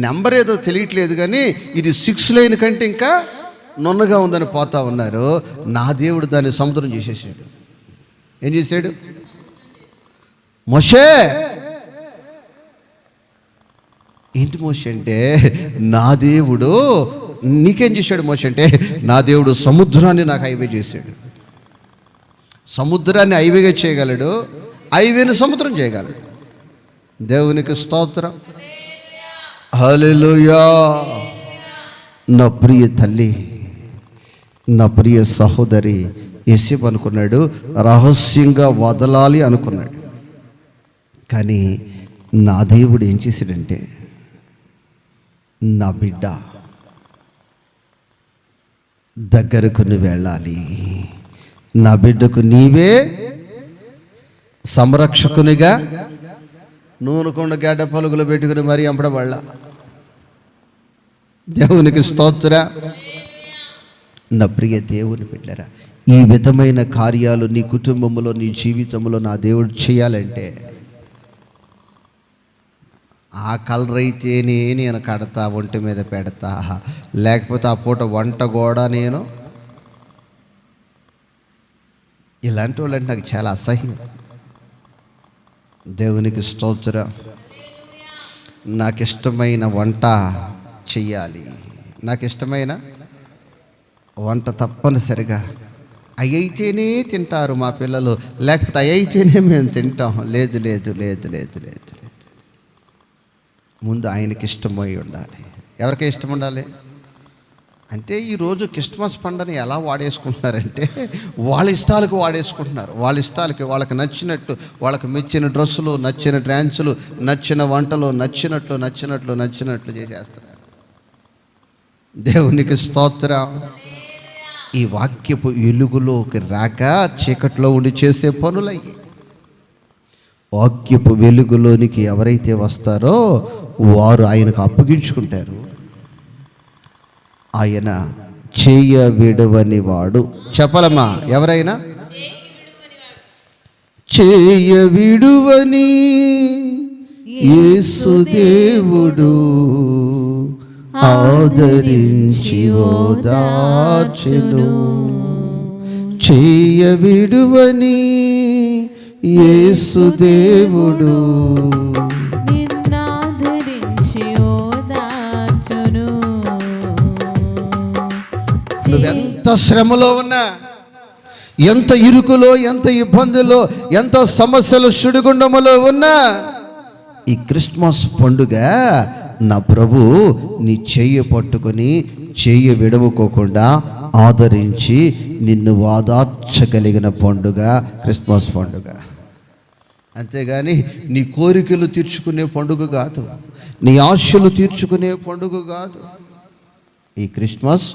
నెంబర్ ఏదో తెలియట్లేదు, కానీ ఇది 6 లైన్ కంటే ఇంకా నున్నగా ఉందని పోతా ఉన్నారు. నా దేవుడు దాన్ని సముద్రం చేసేసాడు. ఏం చేశాడు? మోషే ఏంటి మోషే అంటే, నా దేవుడు నీకేం చేశాడు మోషే అంటే, నా దేవుడు సముద్రాన్ని నాకు హైవే చేశాడు. సముద్రాన్ని హైవేగా చేయగలడు, హైవేని సముద్రం చేయగలడు. దేవునికి స్తోత్రం. హల్లెలూయా. నా ప్రియ తల్లి, నా ప్రియ సహోదరి, యేసేపు అనుకున్నాడు రహస్యంగా వదలాలి అనుకున్నాడు, కానీ నా దేవుడు ఏం చేశాడంటే, నా బిడ్డ దగ్గరకు నువ్వు వెళ్ళాలి, నా బిడ్డకు నీవే సంరక్షకునిగా నూనెకొండ గడ్డ పలుగులు పెట్టుకుని మరీ అంపడబడలా. దేవునికి స్తోత్ర. నా ప్రియ దేవుని బిడ్డరా, ఈ విధమైన కార్యాలు నీ కుటుంబంలో, నీ జీవితంలో నా దేవుడు చేయాలంటే ఆ కలర్ అయితేనే నేను కడతా, ఒంటి మీద పెడతా, లేకపోతే ఆ పూట వంట కూడా నేను. ఇలాంటి వాళ్ళంటే నాకు చాలా అసహ్యం. దేవునికి స్తోత్రం. నాకు ఇష్టమైన వంట చెయ్యాలి, నాకు ఇష్టమైన వంట తప్పనిసరిగా అయ్యితేనే తింటారు మా పిల్లలు, లేకపోతే అయ్యితేనే మేము తింటాం. లేదు లేదు లేదు లేదు లేదు లేదు ముందు ఆయనకి ఇష్టమై ఉండాలి. ఎవరికి ఇష్టం ఉండాలి అంటే, ఈరోజు క్రిస్మస్ పండుగని ఎలా వాడేసుకుంటున్నారంటే వాళ్ళ ఇష్టాలకు వాడేసుకుంటున్నారు. వాళ్ళ ఇష్టాలకి, వాళ్ళకి నచ్చినట్టు, వాళ్ళకి మెచ్చిన డ్రెస్సులు, నచ్చిన డ్యాన్సులు, నచ్చిన వంటలు, నచ్చినట్లు నచ్చినట్లు నచ్చినట్లు చేసేస్తున్నారు. దేవునికి స్తోత్రం. ఈ వాక్యపు వెలుగులోకి రాక చీకట్లో ఉండి చేసే పనులయ్యి. వాక్యపు వెలుగులోనికి ఎవరైతే వస్తారో వారు ఆయనకు అప్పగించుకుంటారు. ఆయన చేయ విడువని వాడు. చెప్పలమ్మా, ఎవరైనా చేయ విడువని యేసుదేవుడు ఆదరించి ఓదార్చెను. చేయ విడువని యేసుదేవుడు నిన్నాదరించి ఓదార్చును. నువ్వెంత శ్రమలో ఉన్నా, ఎంత ఇరుకులో, ఎంత ఇబ్బందులో, ఎంత సమస్యలు సుడిగుండములో ఉన్నా, ఈ క్రిస్మస్ పండుగ నా ప్రభు నీ చెయ్యి పట్టుకొని చెయ్యి విడవుకోకుండా ఆదరించి నిన్ను వాదార్చగలిగిన పండుగ క్రిస్మస్ పండుగ. అంతేగాని నీ కోరికలు తీర్చుకునే పండుగ కాదు, నీ ఆశలు తీర్చుకునే పండుగ కాదు ఈ క్రిస్మస్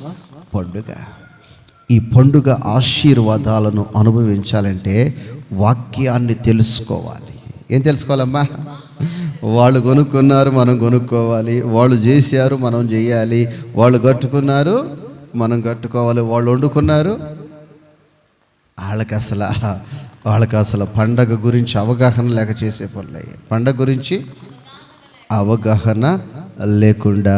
పండుగ. ఈ పండుగ ఆశీర్వాదాలను అనుభవించాలంటే వాక్యాన్ని తెలుసుకోవాలి. ఏం తెలుసుకోవాలమ్మా? వాళ్ళు కొనుక్కున్నారు, మనం కొనుక్కోవాలి. వాళ్ళు చేశారు, మనం చేయాలి. వాళ్ళు కట్టుకున్నారు, మనం కట్టుకోవాలి. వాళ్ళు వండుకున్నారు, వాళ్ళకి అసలు పండగ గురించి అవగాహన లేక చేసే పనులయ్యాయి. పండగ గురించి అవగాహన లేకుండా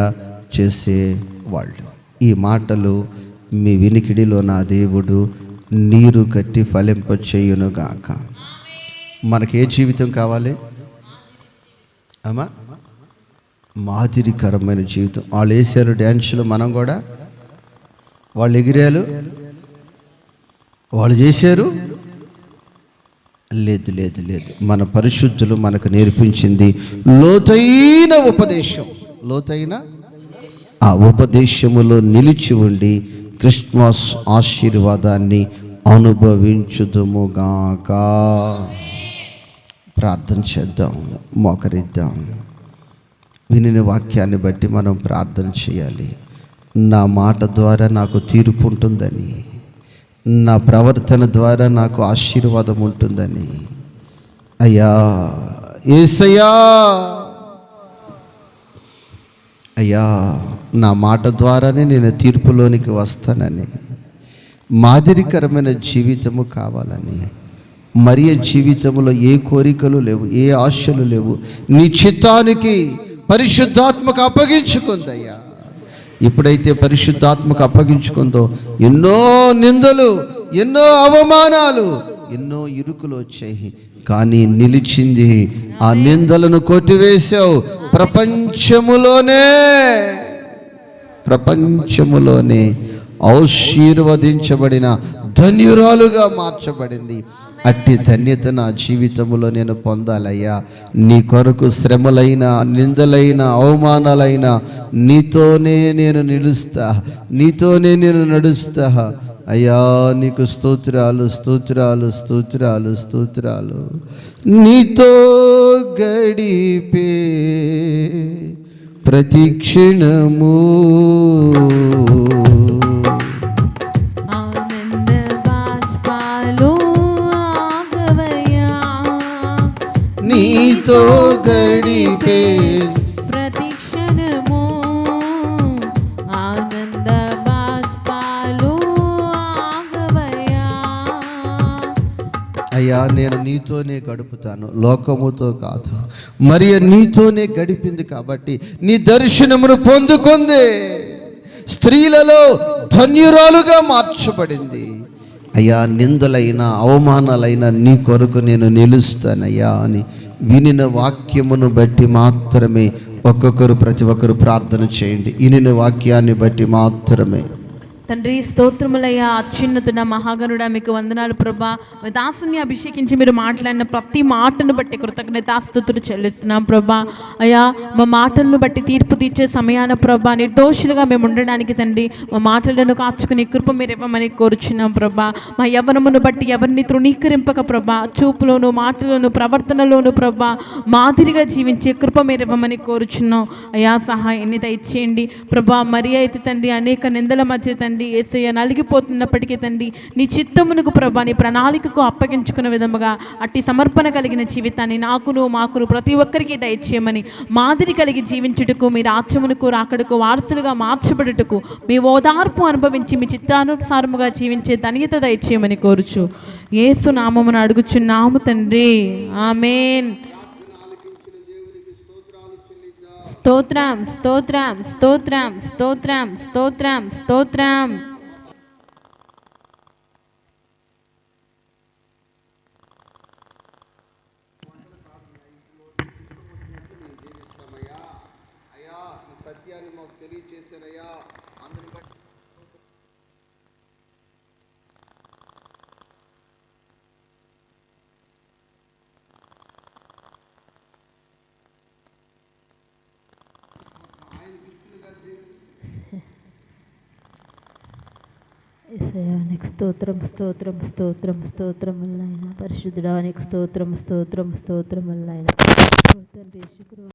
చేసేవాళ్ళు. ఈ మాటలు మీ వినికిడిలో నా దేవుడు నీరు కట్టి ఫలింపచేయునుగాక. మనకి ఏ జీవితం కావాలి అమ్మా? మాదిరికరమైన జీవితం. వాళ్ళు వేసారు డ్యాన్సులు, మనం కూడా. వాళ్ళు ఎగిరారు, వాళ్ళు చేశారు. లేదు లేదు లేదు మన పరిశుద్ధులు మనకు నేర్పించింది లోతైన ఉపదేశం. లోతైన ఆ ఉపదేశములో నిలిచి ఉండి క్రిస్మస్ ఆశీర్వాదాన్ని అనుభవించుదుముగాక. ప్రార్థన చేద్దాం, మోకరిద్దాం. వినిన వాక్యాన్ని బట్టి మనం ప్రార్థన చేయాలి. నా మాట ద్వారా నాకు తీర్పు ఉంటుందని, నా ప్రవర్తన ద్వారా నాకు ఆశీర్వాదం ఉంటుందని. అయ్యా యేసయ్యా, అయ్యా నా మాట ద్వారానే నేను తీర్పులోనికి వస్తానని, మాదిరికరమైన జీవితము కావాలని, మరియ జీవితంలో ఏ కోరికలు లేవు, ఏ ఆశలు లేవు, నీ చిత్తానికి పరిశుద్ధాత్మకు అప్పగించుకుందయ్యా. ఎప్పుడైతే పరిశుద్ధాత్మకు అప్పగించుకుందో ఎన్నో నిందలు, ఎన్నో అవమానాలు, ఎన్నో ఇరుకులు వచ్చాయి, కానీ నిలిచింది. ఆ నిందలను కొట్టివేశావు. ప్రపంచములోనే ఆశీర్వదించబడిన ధన్యురాలుగా మార్చబడింది. అట్టి ధన్యత నా జీవితంలో నేను పొందాలయ్యా. నీ కొరకు శ్రమలైన, నిందలైన, అవమానాలైన నీతోనే నేను నిలుస్తా, నీతోనే నేను నడుస్తా. అయ్యా నీకు స్తోత్రాలు, స్తోత్రాలు, స్తోత్రాలు, స్తోత్రాలు. నీతో గడిపే ప్రతి క్షణము ఆనంద బాష్పాలు ఆగవయ్యా. నీతో గడిపే ప్రతి క్షణము ఆనంద బాష్పాలు అయ్యా నేను నీతోనే గడుపుతాను, లోకముతో కాదు. మరియ నీతోనే గడిపింది కాబట్టి నీ దర్శనమును పొందుకుంది, స్త్రీలలో ధన్యురాలుగా మార్చబడింది. అయ్యా నిందలైన అవమానాలైన నీ కొరకు నేను నిలుస్తానయ్యా అని వినిన వాక్యమును బట్టి మాత్రమే ఒక్కొక్కరు ప్రతి ఒక్కరు ప్రార్థన చేయండి. వినిన వాక్యాన్ని బట్టి మాత్రమే. తండ్రి స్తోత్రములయ్యా, అత్యున్నతుడ మహాగణుడా మీకు వందనాలు ప్రభా. మీ దాసుని అభిషేకించి మీరు మాట్లాడిన ప్రతి మాటను బట్టి కృతజ్ఞతాస్తుతులు చెల్లిస్తున్నాం ప్రభా. అయ్యా మా మాటలను బట్టి తీర్పు తీర్చే సమయాన ప్రభా నిర్దోషులుగా మేము ఉండడానికి తండ్రి మా మాటలను కాచుకునే కృప మీరు ఇవ్వమని కోరుచున్నాం ప్రభా. మా యవ్వనమును బట్టి ఎవరిని తృణీకరింపక ప్రభా, చూపులోను మాటలోను ప్రవర్తనలోను ప్రభా మాదిరిగా జీవించే కృప మీరు ఇవ్వమని కోరుచున్నాం. అయ్యా సహాయాన్ని దయచేయండి ప్రభా. మరి అయితే తండ్రి అనేక నిందల మధ్య తండ్రి యేసయ్య నలిగిపోతున్నప్పటికీ తండ్రి నీ చిత్తమునకు ప్రభా నీ ప్రణాళికకు అప్పగించుకున్న విధముగా అట్టి సమర్పణ కలిగిన జీవితాన్ని మాకును ప్రతి ఒక్కరికి దయచేయమని, మాదిరి కలిగి జీవించుటకు మీ రాజ్యమునకు రాకడకు వారసులుగా మార్చబడుటకు మీ ఓదార్పు అనుభవించి మీ చిత్తానుసారముగా జీవించే ధన్యత దయచేయమని కోరుచు యేసు నామమును అడుగుచున్నాము తండ్రి, ఆమేన్. స్తోత్రం స్తోత్రం స్తోత్రం స్తోత్రం స్తోత్రం స్తోత్రం. యేసయ్యానికి స్తోత్రం స్తోత్రం స్తోత్రం స్తోత్రం వల్ల ఆయన పరిశుద్ధుడా, నీకు స్తోత్రం స్తోత్రం స్తోత్రం వల్ల ఆయన తండ్రి శుక్రవారం